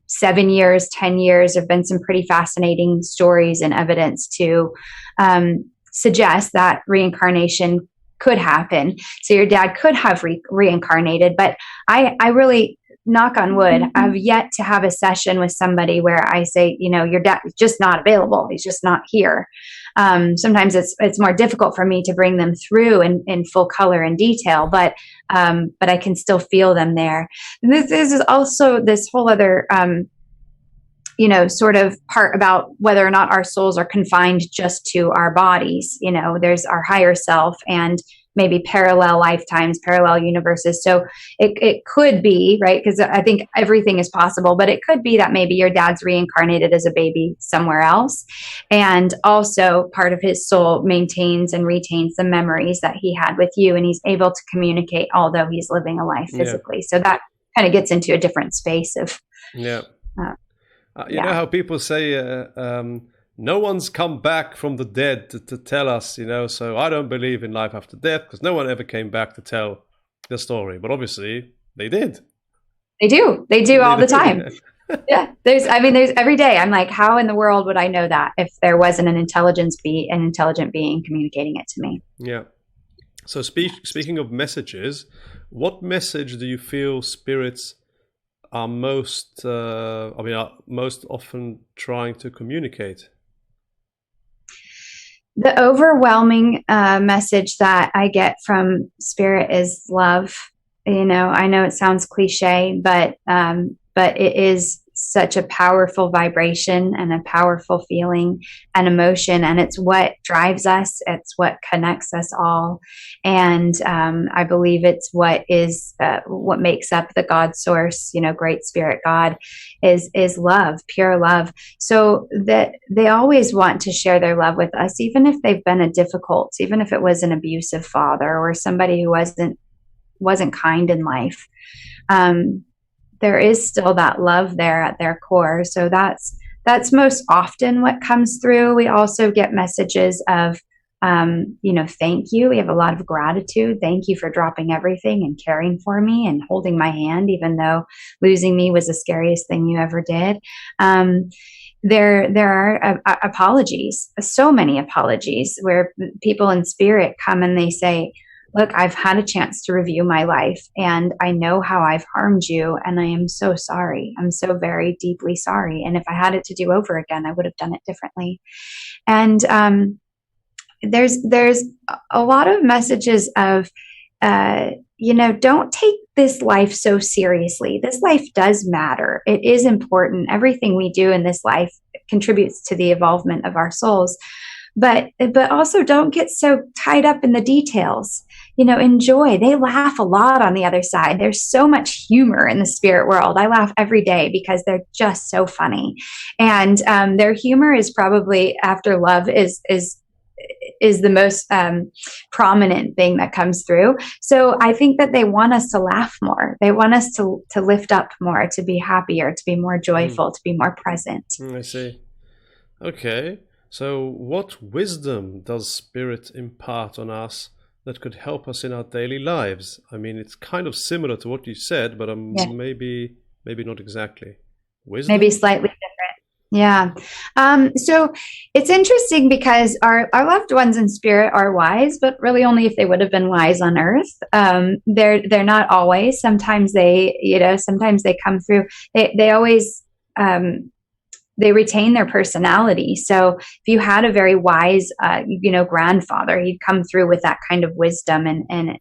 7 years, 10 years. There have been some pretty fascinating stories and evidence to suggest that reincarnation could happen. So your dad could have reincarnated, but I really, knock on wood, I've yet to have a session with somebody where I say, your dad is just not available. He's just not here. Sometimes it's more difficult for me to bring them through in full color and detail, but I can still feel them there. And this is also this whole other, sort of part about whether or not our souls are confined just to our bodies. There's our higher self and maybe parallel lifetimes, parallel universes. So it could be, right? Because I think everything is possible, but it could be that maybe your dad's reincarnated as a baby somewhere else. And also part of his soul maintains and retains the memories that he had with you. And he's able to communicate, although he's living a life physically. So that kind of gets into a different space of, you know how people say, no one's come back from the dead to tell us, so I don't believe in life after death because no one ever came back to tell the story. But obviously they did. They do all the time. Yeah. There's every day I'm like, how in the world would I know that if there wasn't an intelligent being communicating it to me? Yeah. So speaking of messages, what message do you feel spirits are most often trying to communicate? The overwhelming message that I get from spirit is love. I know it sounds cliche, but it is such a powerful vibration and a powerful feeling and emotion, and it's what drives us. It's what connects us all, and I believe it's what makes up the God source. Great Spirit God is love, pure love. So that they always want to share their love with us, even if they've been even if it was an abusive father or somebody who wasn't kind in life. There is still that love there at their core. So that's most often what comes through. We also get messages of, thank you. We have a lot of gratitude. Thank you for dropping everything and caring for me and holding my hand, even though losing me was the scariest thing you ever did. There are apologies, so many apologies, where people in spirit come and they say, look, I've had a chance to review my life and I know how I've harmed you. And I am so sorry. I'm so very deeply sorry. And if I had it to do over again, I would have done it differently. And there's a lot of messages of, don't take this life so seriously. This life does matter. It is important. Everything we do in this life contributes to the evolvement of our souls. But also don't get so tied up in the details. Enjoy. They laugh a lot on the other side. There's so much humor in the spirit world. I laugh every day because they're just so funny. And their humor is probably, after love, is the most prominent thing that comes through. So I think that they want us to laugh more. They want us to lift up more, to be happier, to be more joyful, to be more present. I see. Okay. So what wisdom does Spirit impart on us that could help us in our daily lives? I mean, it's kind of similar to what you said, but maybe not exactly. Wisdom? Maybe slightly different. Yeah. So it's interesting because our loved ones in spirit are wise, but really only if they would have been wise on earth. They're not always. Sometimes they come through. They always they retain their personality. So if you had a very wise, grandfather, he'd come through with that kind of wisdom and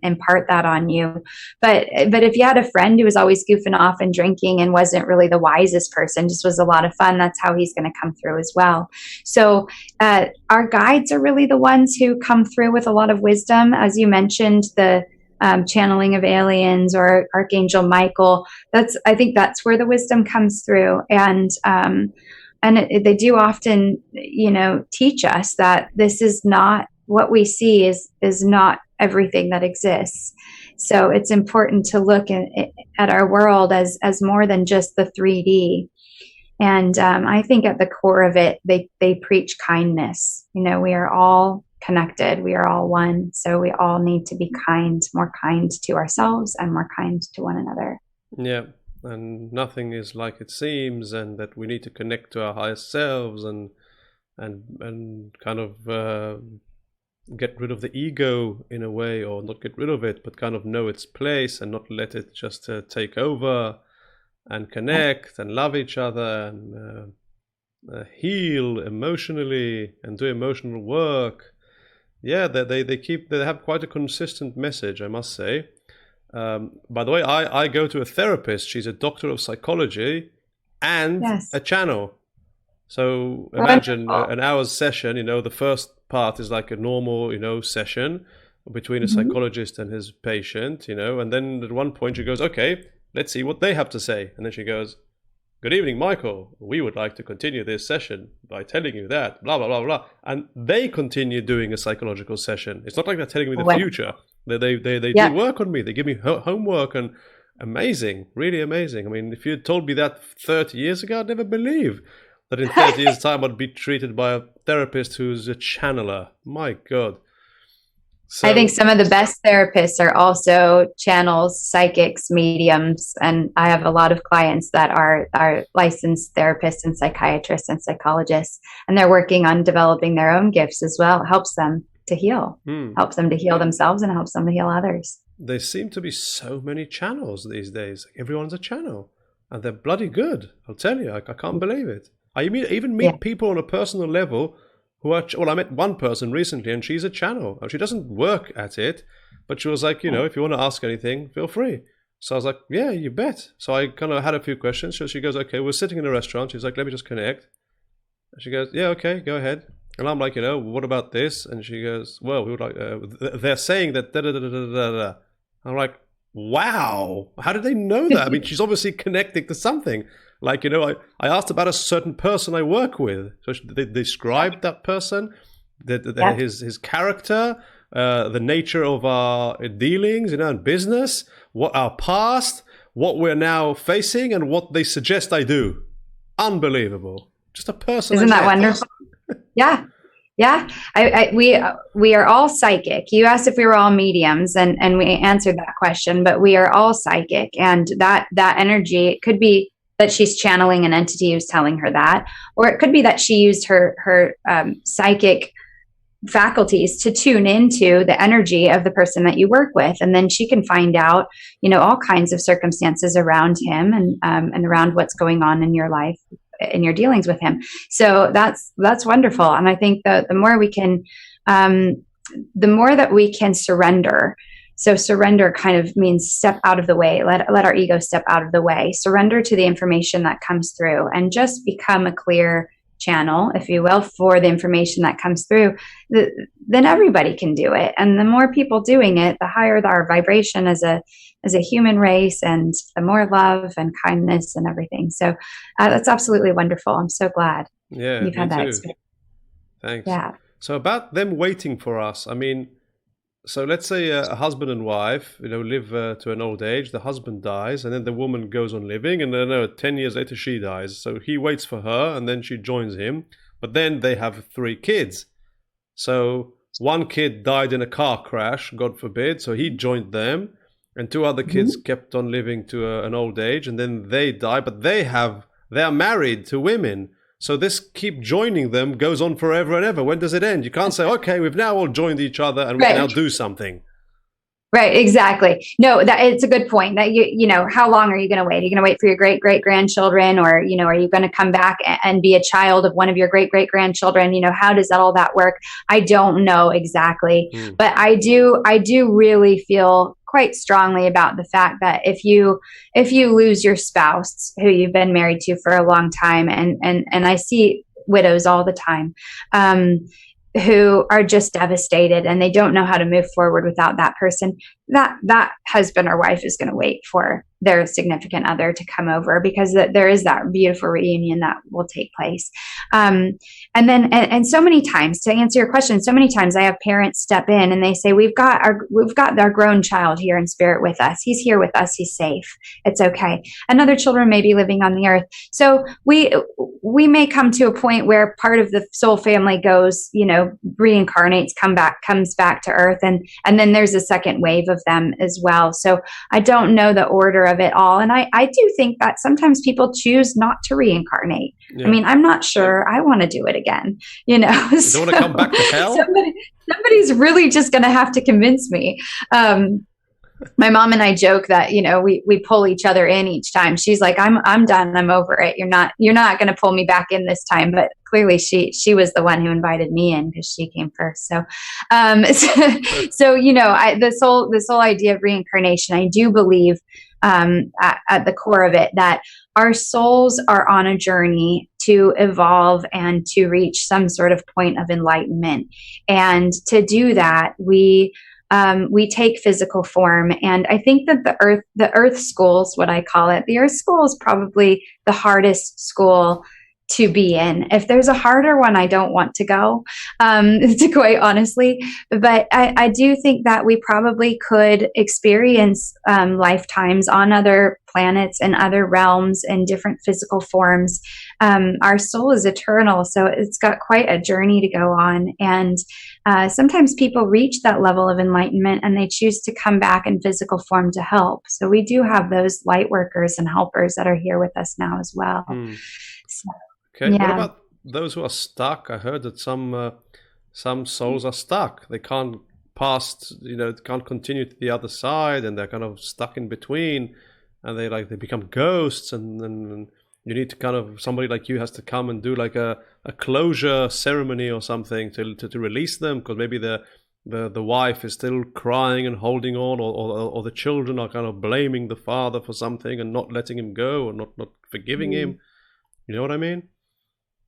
impart that on you. But if you had a friend who was always goofing off and drinking and wasn't really the wisest person, just was a lot of fun, that's how he's going to come through as well. So our guides are really the ones who come through with a lot of wisdom. As you mentioned, the channeling of aliens or Archangel Michael, I think that's where the wisdom comes through. And they do often, teach us that this is not what we see is not everything that exists. So it's important to look at our world as more than just the 3D. And I think at the core of it, they preach kindness. We are all connected. We are all one. So we all need to be more kind to ourselves and more kind to one another. Yeah. And nothing is like it seems, and that we need to connect to our highest selves and kind of get rid of the ego in a way, or not get rid of it, but kind of know its place and not let it just take over, and connect and love each other and heal emotionally and do emotional work. Yeah, they have quite a consistent message, I must say. By the way, I go to a therapist. She's a doctor of psychology and a channel. So imagine an hour's session. The first part is like a normal, session between a psychologist and his patient. And then at one point she goes, "Okay, let's see what they have to say." And then she goes, "Good evening, Michael. We would like to continue this session by telling you that, blah, blah, blah, blah." And they continue doing a psychological session. It's not like they're telling me the future. They do work on me. They give me homework, and amazing, really amazing. I mean, if you had told me that 30 years ago, I'd never believe that in 30 years' time I'd be treated by a therapist who's a channeler. My God. So, I think some of the best therapists are also channels, psychics, mediums, and I have a lot of clients that are licensed therapists and psychiatrists and psychologists, and they're working on developing their own gifts as well. It helps them to heal, helps them to heal themselves, and helps them to heal others. There seem to be so many channels these days. Everyone's a channel, and they're bloody good. I'll tell you, I can't believe it. I even meet people on a personal level I met one person recently, and she's a channel. She doesn't work at it, but she was like, if you want to ask anything, feel free. So I was like, yeah, you bet. So I kind of had a few questions. So she goes, okay, we're sitting in a restaurant. She's like, let me just connect. And she goes, yeah, okay, go ahead. And I'm like, what about this? And she goes, well, we would like, they're saying that da-da-da-da-da-da. I'm like, wow, how did they know that? I mean, she's obviously connecting to something. Like, I asked about a certain person I work with. So they described that person, his character, the nature of our dealings, in business, what our past, what we're now facing, and what they suggest I do. Unbelievable. Just a person. Isn't that wonderful? Yeah. Yeah. We are all psychic. You asked if we were all mediums, and we answered that question, but we are all psychic. And that energy, it could be that she's channeling an entity who's telling her that, or it could be that she used her psychic faculties to tune into the energy of the person that you work with, and then she can find out, all kinds of circumstances around him, and around what's going on in your life, in your dealings with him. So that's wonderful. And I think that the more that we can surrender. So surrender kind of means step out of the way, let our ego step out of the way, surrender to the information that comes through, and just become a clear channel, if you will, for the information that comes through. Then everybody can do it. And the more people doing it, the higher our vibration as a human race, and the more love and kindness and everything. So that's absolutely wonderful. I'm so glad you've had that experience. Thanks. Yeah. So about them waiting for us, I mean, so let's say a husband and wife, live to an old age. The husband dies, and then the woman goes on living, and then 10 years later she dies. So he waits for her, and then she joins him. But then they have 3 kids. So one kid died in a car crash, God forbid. So he joined them, and 2 other kids kept on living to an old age, and then they die. But they are married to women. So this keep joining them goes on forever and ever. When does it end? You can't say, okay, we've now all joined each other and we can now do something. Right, exactly. No, it's a good point. That how long are you going to wait? Are you going to wait for your great grandchildren, or are you going to come back and be a child of one of your great grandchildren? How does all that work? I don't know exactly, but I do really feel quite strongly about the fact that if you lose your spouse who you've been married to for a long time, and I see widows all the time, who are just devastated, and they don't know how to move forward without that person, that husband or wife is going to wait for their significant other to come over, because there is that beautiful reunion that will take place. And so many times, to answer your question, so many times I have parents step in and they say, we've got our grown child here in spirit with us. He's here with us. He's safe. It's okay. And other children may be living on the earth. So we may come to a point where part of the soul family goes, reincarnates, comes back to earth. And then there's a second wave of them as well. So I don't know the order of it all. And I do think that sometimes people choose not to reincarnate. Yeah. I mean, I'm not sure I want to do it again, You don't want to come back to hell? Somebody's really just going to have to convince me. My mom and I joke that, we pull each other in each time. She's like, I'm done. I'm over it. You're not going to pull me back in this time. But clearly she was the one who invited me in, because she came first. So, this whole idea of reincarnation, I do believe, at the core of it, that our souls are on a journey to evolve and to reach some sort of point of enlightenment. And to do that, we take physical form. And I think that the earth school is what I call it. The earth school is probably the hardest school to be in. If there's a harder one, I don't want to go, to quite honestly. But I do think that we probably could experience lifetimes on other planets and other realms in different physical forms. Our soul is eternal, so it's got quite a journey to go on. And sometimes people reach that level of enlightenment and they choose to come back in physical form to help. So we do have those light workers and helpers that are here with us now as well. So, okay. Yeah. What about those who are stuck? I heard that some souls are stuck. They can't pass, can't continue to the other side, and they're kind of stuck in between, and they become ghosts, and then you need to somebody like you has to come and do like a closure ceremony or something to release them, because maybe the wife is still crying and holding on, or the children are kind of blaming the father for something and not letting him go, or not forgiving him. You know what I mean?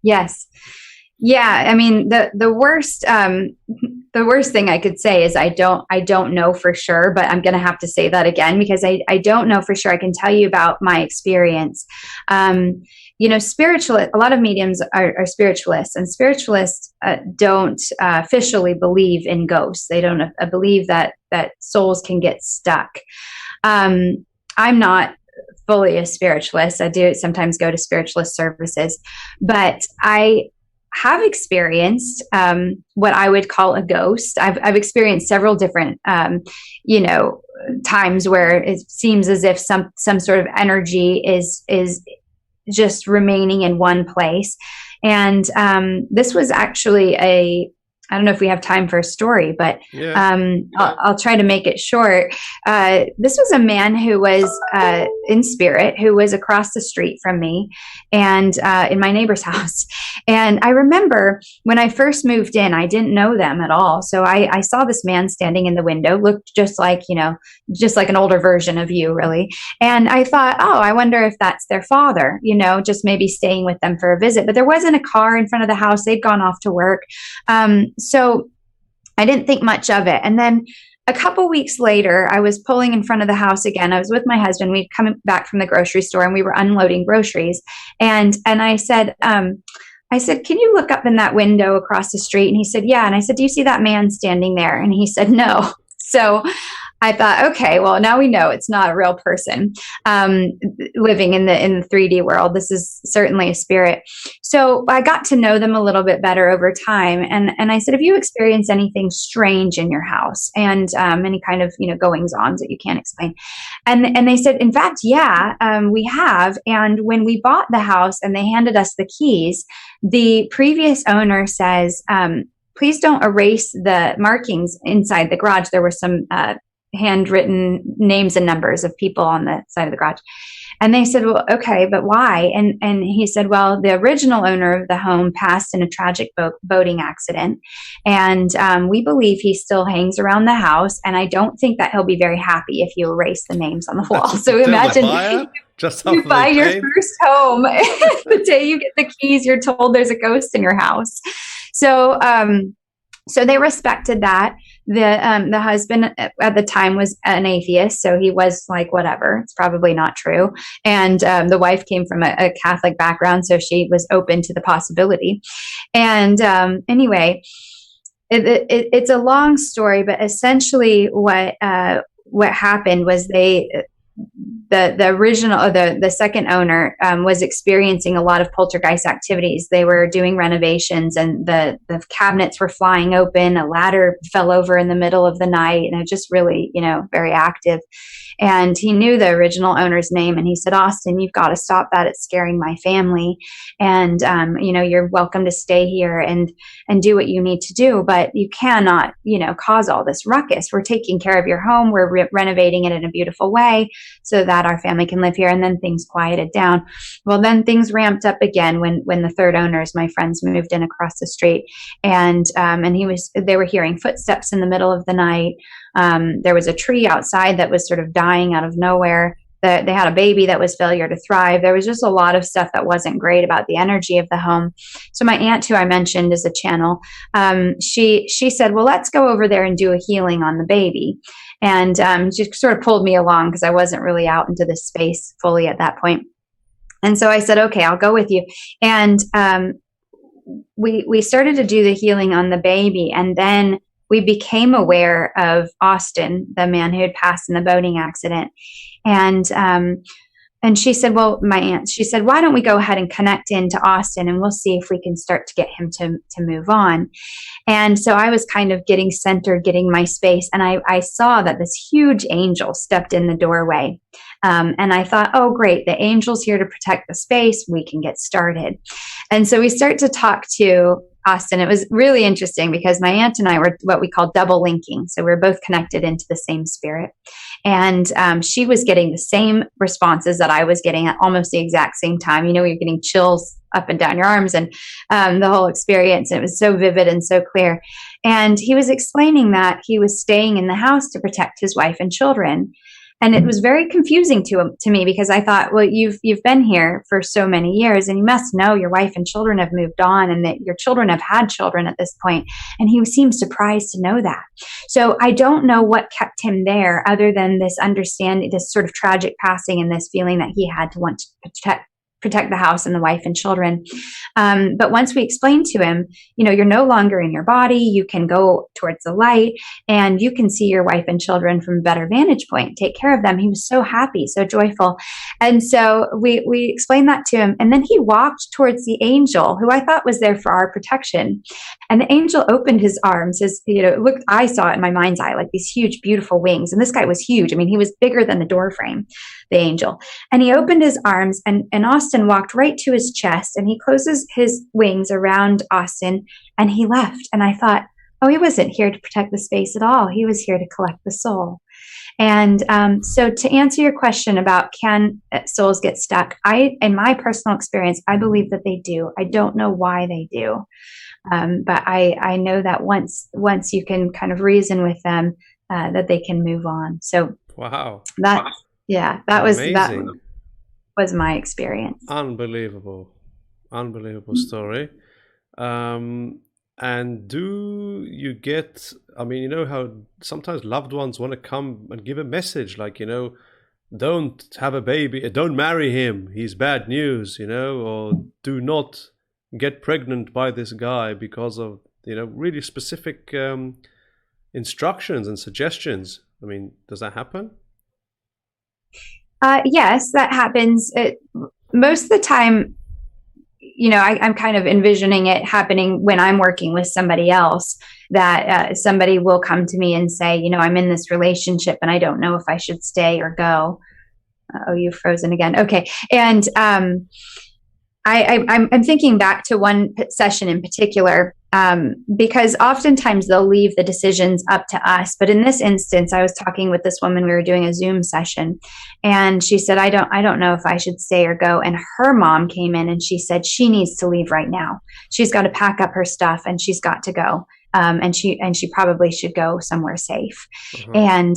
Yes. Yeah. I mean, the worst thing I could say is I don't know for sure, but I'm going to have to say that again, because I don't know for sure. I can tell you about my experience. Spiritual, a lot of mediums are spiritualists, and spiritualists don't officially believe in ghosts. They don't believe that souls can get stuck. I'm not fully a spiritualist. I do sometimes go to spiritualist services, but I have experienced what I would call a ghost. I've experienced several different, times where it seems as if some sort of energy is just remaining in one place. And this was actually don't know if we have time for a story, but Yeah. I'll try to make it short. This was a man who was in spirit, who was across the street from me and in my neighbor's house. And I remember when I first moved in, I didn't know them at all. So I saw this man standing in the window, looked just like, just like an older version of you, really. And I thought, oh, I wonder if that's their father, just maybe staying with them for a visit. But there wasn't a car in front of the house. They'd gone off to work. So I didn't think much of it. And then a couple weeks later, I was pulling in front of the house again. I was with my husband. We'd come back from the grocery store and we were unloading groceries. And I said, can you look up in that window across the street? And he said, yeah. And I said, do you see that man standing there? And he said, no. So I thought, okay, well, now we know it's not a real person living in the 3D world. This is certainly a spirit. So I got to know them a little bit better over time. And I said, have you experienced anything strange in your house and any kind of, goings-ons that you can't explain? And they said, in fact, yeah, we have. And when we bought the house and they handed us the keys, the previous owner says, please don't erase the markings inside the garage. There were some handwritten names and numbers of people on the side of the garage. And they said, well, okay, but why? And he said, well, the original owner of the home passed in a tragic boating accident. And we believe he still hangs around the house. And I don't think that he'll be very happy if you erase the names on the wall. So imagine you buy your first home. The day you get the keys, you're told there's a ghost in your house. So they respected that. The husband at the time was an atheist, so he was like, whatever, it's probably not true. And the wife came from a Catholic background, so she was open to the possibility. And anyway, it's a long story, but essentially what happened was the original, the second owner was experiencing a lot of poltergeist activities. They were doing renovations and the cabinets were flying open. A ladder fell over in the middle of the night, and it just really, very active. And he knew the original owner's name, and he said, Austin, you've got to stop that. It's scaring my family. And, you're welcome to stay here and do what you need to do, but you cannot, cause all this ruckus. We're taking care of your home. We're renovating it in a beautiful way so that our family can live here. And then things quieted down. Well, then things ramped up again when the third owners, my friends, moved in across the street, and they were hearing footsteps in the middle of the night. There was a tree outside that was sort of dying out of nowhere. They had a baby that was failure to thrive. There was just a lot of stuff that wasn't great about the energy of the home. So my aunt, who I mentioned is a channel, she said, well, let's go over there and do a healing on the baby. And she sort of pulled me along because I wasn't really out into this space fully at that point. And so I said, okay, I'll go with you. And we started to do the healing on the baby. And then we became aware of Austin, the man who had passed in the boating accident. And she said, well, my aunt, she said, why don't we go ahead and connect into Austin and we'll see if we can start to get him to move on. And so I was kind of getting centered, getting my space. And I saw that this huge angel stepped in the doorway. And I thought, oh, great, the angel's here to protect the space. We can get started. And so we start to talk to Austin. It was really interesting because my aunt and I were what we call double linking. So we were both connected into the same spirit. And she was getting the same responses that I was getting at almost the exact same time. You're getting chills up and down your arms and the whole experience. It was so vivid and so clear. And he was explaining that he was staying in the house to protect his wife and children. And it was very confusing to me because I thought, well, you've been here for so many years and you must know your wife and children have moved on and that your children have had children at this point. And he seemed surprised to know that. So I don't know what kept him there other than this understanding, this sort of tragic passing and this feeling that he had to want to protect the house and the wife and children. But once we explained to him, you're no longer in your body, you can go towards the light and you can see your wife and children from a better vantage point, take care of them. He was so happy, so joyful. And so we explained that to him. And then he walked towards the angel, who I thought was there for our protection. And the angel opened his arms, I saw it in my mind's eye, like these huge, beautiful wings. And this guy was huge. I mean, he was bigger than the door frame, the angel. And he opened his arms and Austin walked right to his chest and he closes his wings around Austin and he left. And I thought, Oh, he wasn't here to protect the space at all. He was here to collect the soul. And so to answer your question about can souls get stuck, in my personal experience, I believe that they do. I don't know why they do. But I know that once you can kind of reason with them, that they can move on. So Wow. that, yeah, that Amazing. was my experience. Unbelievable. Unbelievable story. And do you get, I mean, you know how sometimes loved ones want to come and give a message like, you know, don't have a baby, don't marry him, he's bad news, you know, or do not get pregnant by this guy because of, you know, really specific instructions and suggestions. I mean, does that happen? Yes, that happens. Most of the time, you know, I'm kind of envisioning it happening when I'm working with somebody else, that somebody will come to me and say, you know, I'm in this relationship and I don't know if I should stay or go. Oh, you've frozen again. Okay. And I'm thinking back to one session in particular, because oftentimes they'll leave the decisions up to us. But in this instance, I was talking with this woman. We were doing a Zoom session, and she said, "I don't know if I should stay or go." And her mom came in and she said she needs to leave right now. She's got to pack up her stuff and she's got to go. And she probably should go somewhere safe. Uh-huh. And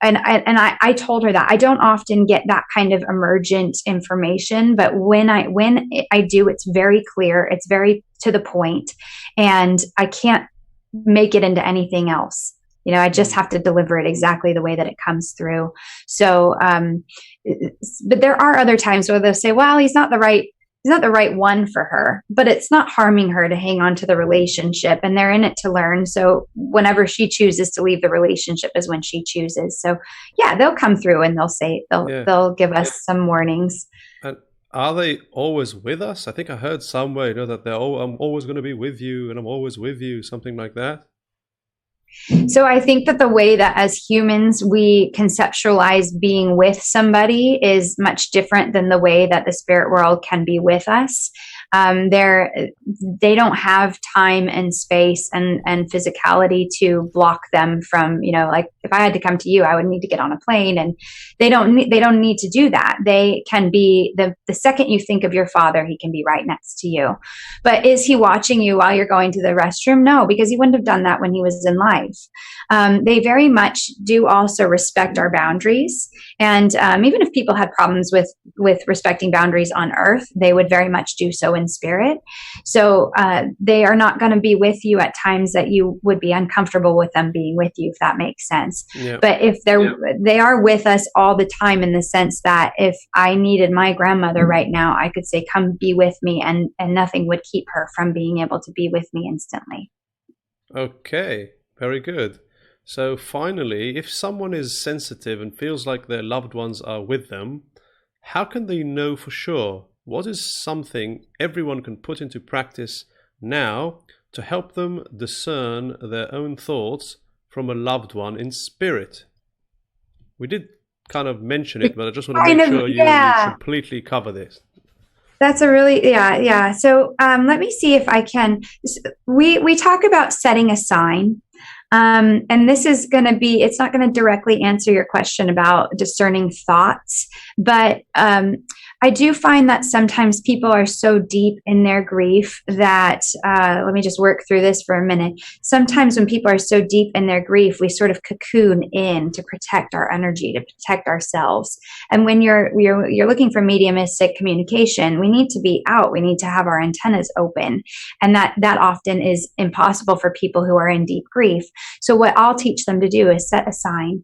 I told her that I don't often get that kind of emergent information, but when I do, it's very clear, it's very to the point, and I can't make it into anything else. You know, I just have to deliver it exactly the way that it comes through. So, but there are other times where they'll say, "Well, he's not the right one for her," but it's not harming her to hang on to the relationship, and they're in it to learn. So whenever she chooses to leave the relationship is when she chooses. So yeah, they'll come through and they'll give us some warnings. And are they always with us? I think I heard somewhere, you know, that I'm always going to be with you and I'm always with you, something like that. So I think that the way that as humans we conceptualize being with somebody is much different than the way that the spirit world can be with us. They don't have time and space and physicality to block them from, you know, like if I had to come to you, I would need to get on a plane, and they don't need to do that. They can be the second you think of your father, he can be right next to you. But is he watching you while you're going to the restroom? No, because he wouldn't have done that when he was in life. They very much do also respect our boundaries. And even if people had problems with respecting boundaries on earth, they would very much do so in spirit. So they are not going to be with you at times that you would be uncomfortable with them being with you, if that makes sense. Yeah. But if they are with us all the time, in the sense that if I needed my grandmother right now, I could say, "Come be with me," and nothing would keep her from being able to be with me instantly. Okay, very good. So finally, if someone is sensitive and feels like their loved ones are with them, how can they know for sure? What is something everyone can put into practice now to help them discern their own thoughts from a loved one in spirit? We did kind of mention it, but I just want to make sure you completely cover this. That's a really, yeah. So let me see if I can. We talk about setting a sign. And this is going to be, it's not going to directly answer your question about discerning thoughts, but I do find that sometimes people are so deep in their grief that, let me just work through this for a minute. Sometimes when people are so deep in their grief, we sort of cocoon in to protect our energy, to protect ourselves. And when you're looking for mediumistic communication, we need to be out. We need to have our antennas open. And that often is impossible for people who are in deep grief. So what I'll teach them to do is set a sign.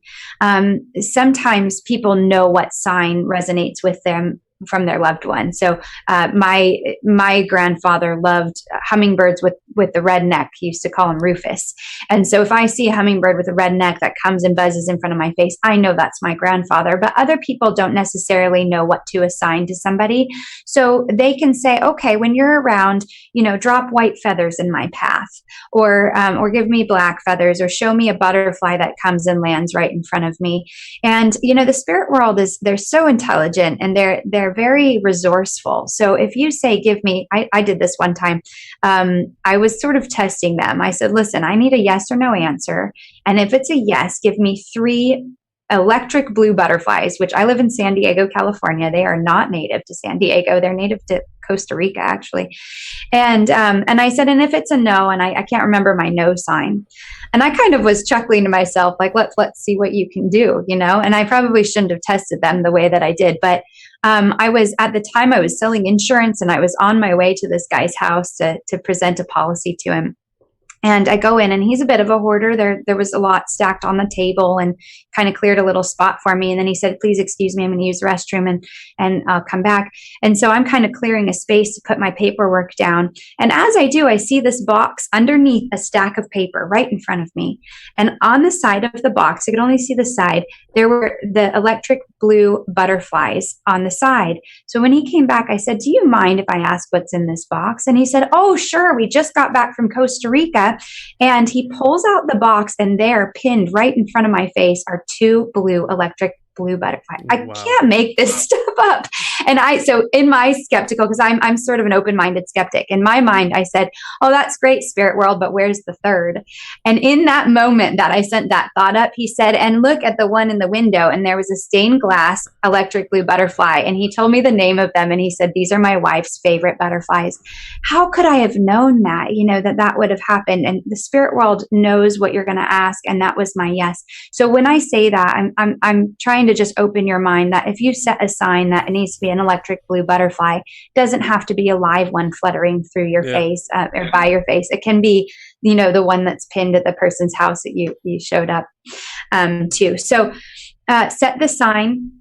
Sometimes people know what sign resonates with them from their loved one. So my grandfather loved hummingbirds with the red neck. He used to call him Rufus. And so if I see a hummingbird with a red neck that comes and buzzes in front of my face, I know that's my grandfather. But other people don't necessarily know what to assign to somebody. So they can say, okay, when you're around, you know, drop white feathers in my path, or give me black feathers, or show me a butterfly that comes and lands right in front of me. And, you know, the spirit world they're so intelligent, and they're very resourceful. So if you say, give me, I did this one time. I was sort of testing them. I said, listen, I need a yes or no answer. And if it's a yes, give me 3 electric blue butterflies, which I live in San Diego, California. They are not native to San Diego. They're native to Costa Rica, actually. And I said, and if it's a no, and I can't remember my no sign. And I kind of was chuckling to myself, like, let's see what you can do, you know? And I probably shouldn't have tested them the way that I did. But I was, at the time, I was selling insurance, and I was on my way to this guy's house to present a policy to him. And I go in, and he's a bit of a hoarder. There was a lot stacked on the table, and kind of cleared a little spot for me. And then he said, please excuse me, I'm going to use the restroom, and I'll come back. And so I'm kind of clearing a space to put my paperwork down. And as I do, I see this box underneath a stack of paper right in front of me. And on the side of the box, I could only see the side, there were the electric blue butterflies on the side. So when he came back, I said, do you mind if I ask what's in this box? And he said, oh, sure. We just got back from Costa Rica. And he pulls out the box, and there, pinned right in front of my face, are 2 electric blue butterfly. I can't make this stuff up. And so in my skeptical, because I'm sort of an open-minded skeptic, in my mind, I said, oh, that's great, spirit world, but where's the 3rd? And in that moment that I sent that thought up, he said, and look at the one in the window. And there was a stained glass electric blue butterfly. And he told me the name of them. And he said, these are my wife's favorite butterflies. How could I have known that, that would have happened? And the spirit world knows what you're going to ask. And that was my yes. So when I say that, I'm trying to just open your mind that if you set a sign that it needs to be an electric blue butterfly, doesn't have to be a live one fluttering through your face or by your face. It can be, the one that's pinned at the person's house that you showed up to. So set the sign.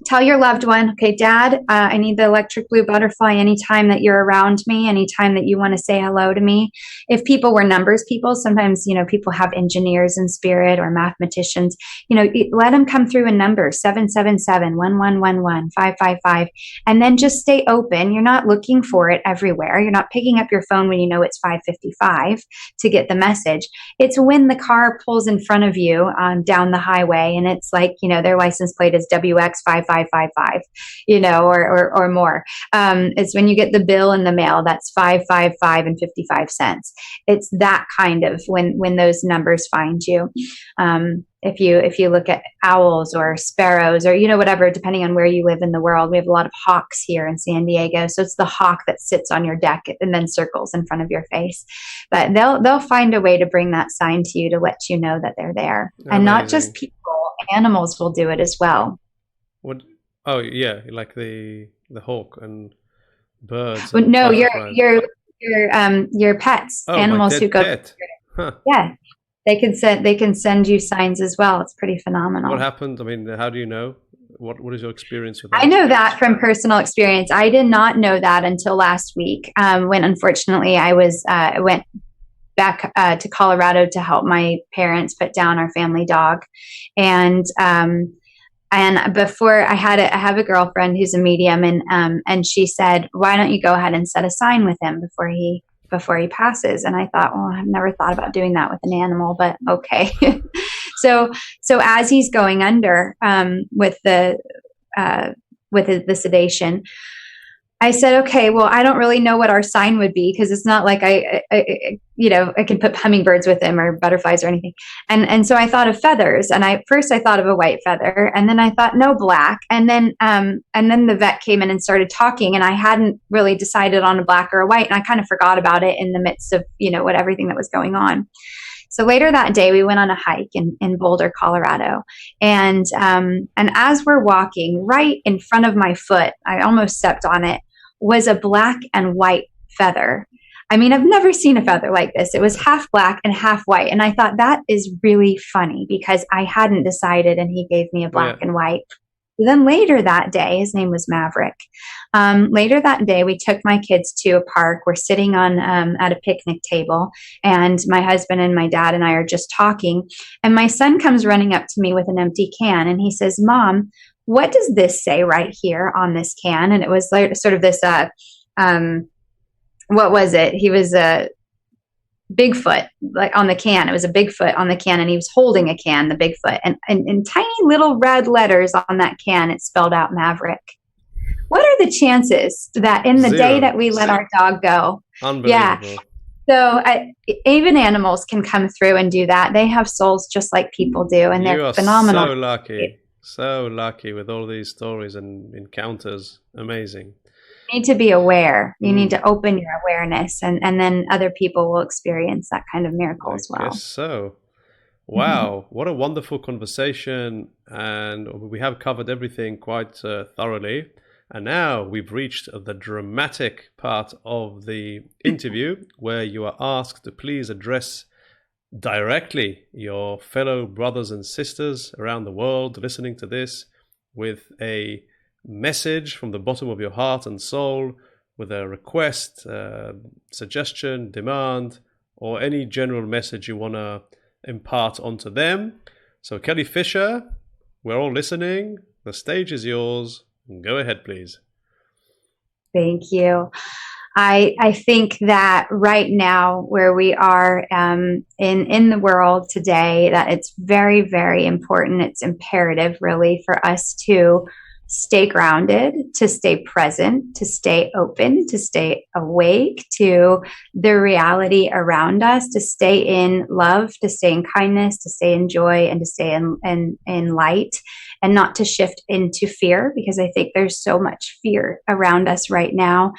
Tell your loved one, okay, Dad, I need the electric blue butterfly anytime that you're around me, anytime that you want to say hello to me. If people were numbers people, sometimes, people have engineers in spirit or mathematicians, let them come through in numbers, 777, 1111, 555, and then just stay open. You're not looking for it everywhere. You're not picking up your phone when you know it's 555 to get the message. It's when the car pulls in front of you down the highway, and it's like, their license plate is WX5555, or more. It's when you get the bill in the mail, that's 555 and 55 cents. It's that kind of when those numbers find you. If you look at owls or sparrows or, whatever, depending on where you live in the world, we have a lot of hawks here in San Diego. So it's the hawk that sits on your deck and then circles in front of your face. But they'll find a way to bring that sign to you to let you know that they're there. Amazing. And not just people, animals will do it as well. What? Oh yeah, like the hawk and birds. And no, your pets, animals who go. Pet. Huh. Yeah, they can send you signs as well. It's pretty phenomenal. What happened? I mean, how do you know? What is your experience with that? I know that from personal experience. I did not know that until last week, when unfortunately I went back to Colorado to help my parents put down our family dog, and before I have a girlfriend who's a medium, and she said, why don't you go ahead and set a sign with him before he passes? And I thought, well, I've never thought about doing that with an animal, but okay. So as he's going under, with the sedation, I said, okay, well, I don't really know what our sign would be, because it's not like I can put hummingbirds with him or butterflies or anything. And so I thought of feathers, and first I thought of a white feather, and then I thought, no, black. And then the vet came in and started talking, and I hadn't really decided on a black or a white, and I kind of forgot about it in the midst of, everything that was going on. So later that day, we went on a hike in Boulder, Colorado. And as we're walking, right in front of my foot, I almost stepped on it, was a black and white feather. I mean, I've never seen a feather like this. It was half black and half white. And I thought, that is really funny, because I hadn't decided, and he gave me a black and white. Then later that day, his name was Maverick. Later that day, we took my kids to a park. We're sitting on at a picnic table, and my husband and my dad and I are just talking. And my son comes running up to me with an empty can, and he says, Mom, what does this say right here on this can? And it was like sort of this, what was it? He was a Bigfoot, like on the can. It was a Bigfoot on the can, and he was holding a can, the Bigfoot, and in tiny little red letters on that can, it spelled out Maverick. What are the chances that in the day that we let our dog go, unbelievable, So even animals can come through and do that. They have souls just like people do, and they're You are phenomenal. so lucky with all these stories and encounters. Amazing. You need to be aware. You need Mm, to open your awareness, and then other people will experience that kind of miracle I as guess well. so. Mhm. Wow, what a wonderful conversation. And we have covered everything quite thoroughly. And now we've reached the dramatic part of the interview where you are asked to please address directly your fellow brothers and sisters around the world listening to this with a message from the bottom of your heart and soul, with a request, suggestion, demand, or any general message you want to impart onto them. So, Kelly Fisher, we're all listening. The stage is yours. Go ahead, please. Thank you. I think that right now, where we are in the world today, that it's very, very important. It's imperative, really, for us to stay grounded, to stay present, to stay open, to stay awake to the reality around us, to stay in love, to stay in kindness, to stay in joy, and to stay in light, and not to shift into fear, because I think there's so much fear around us right now.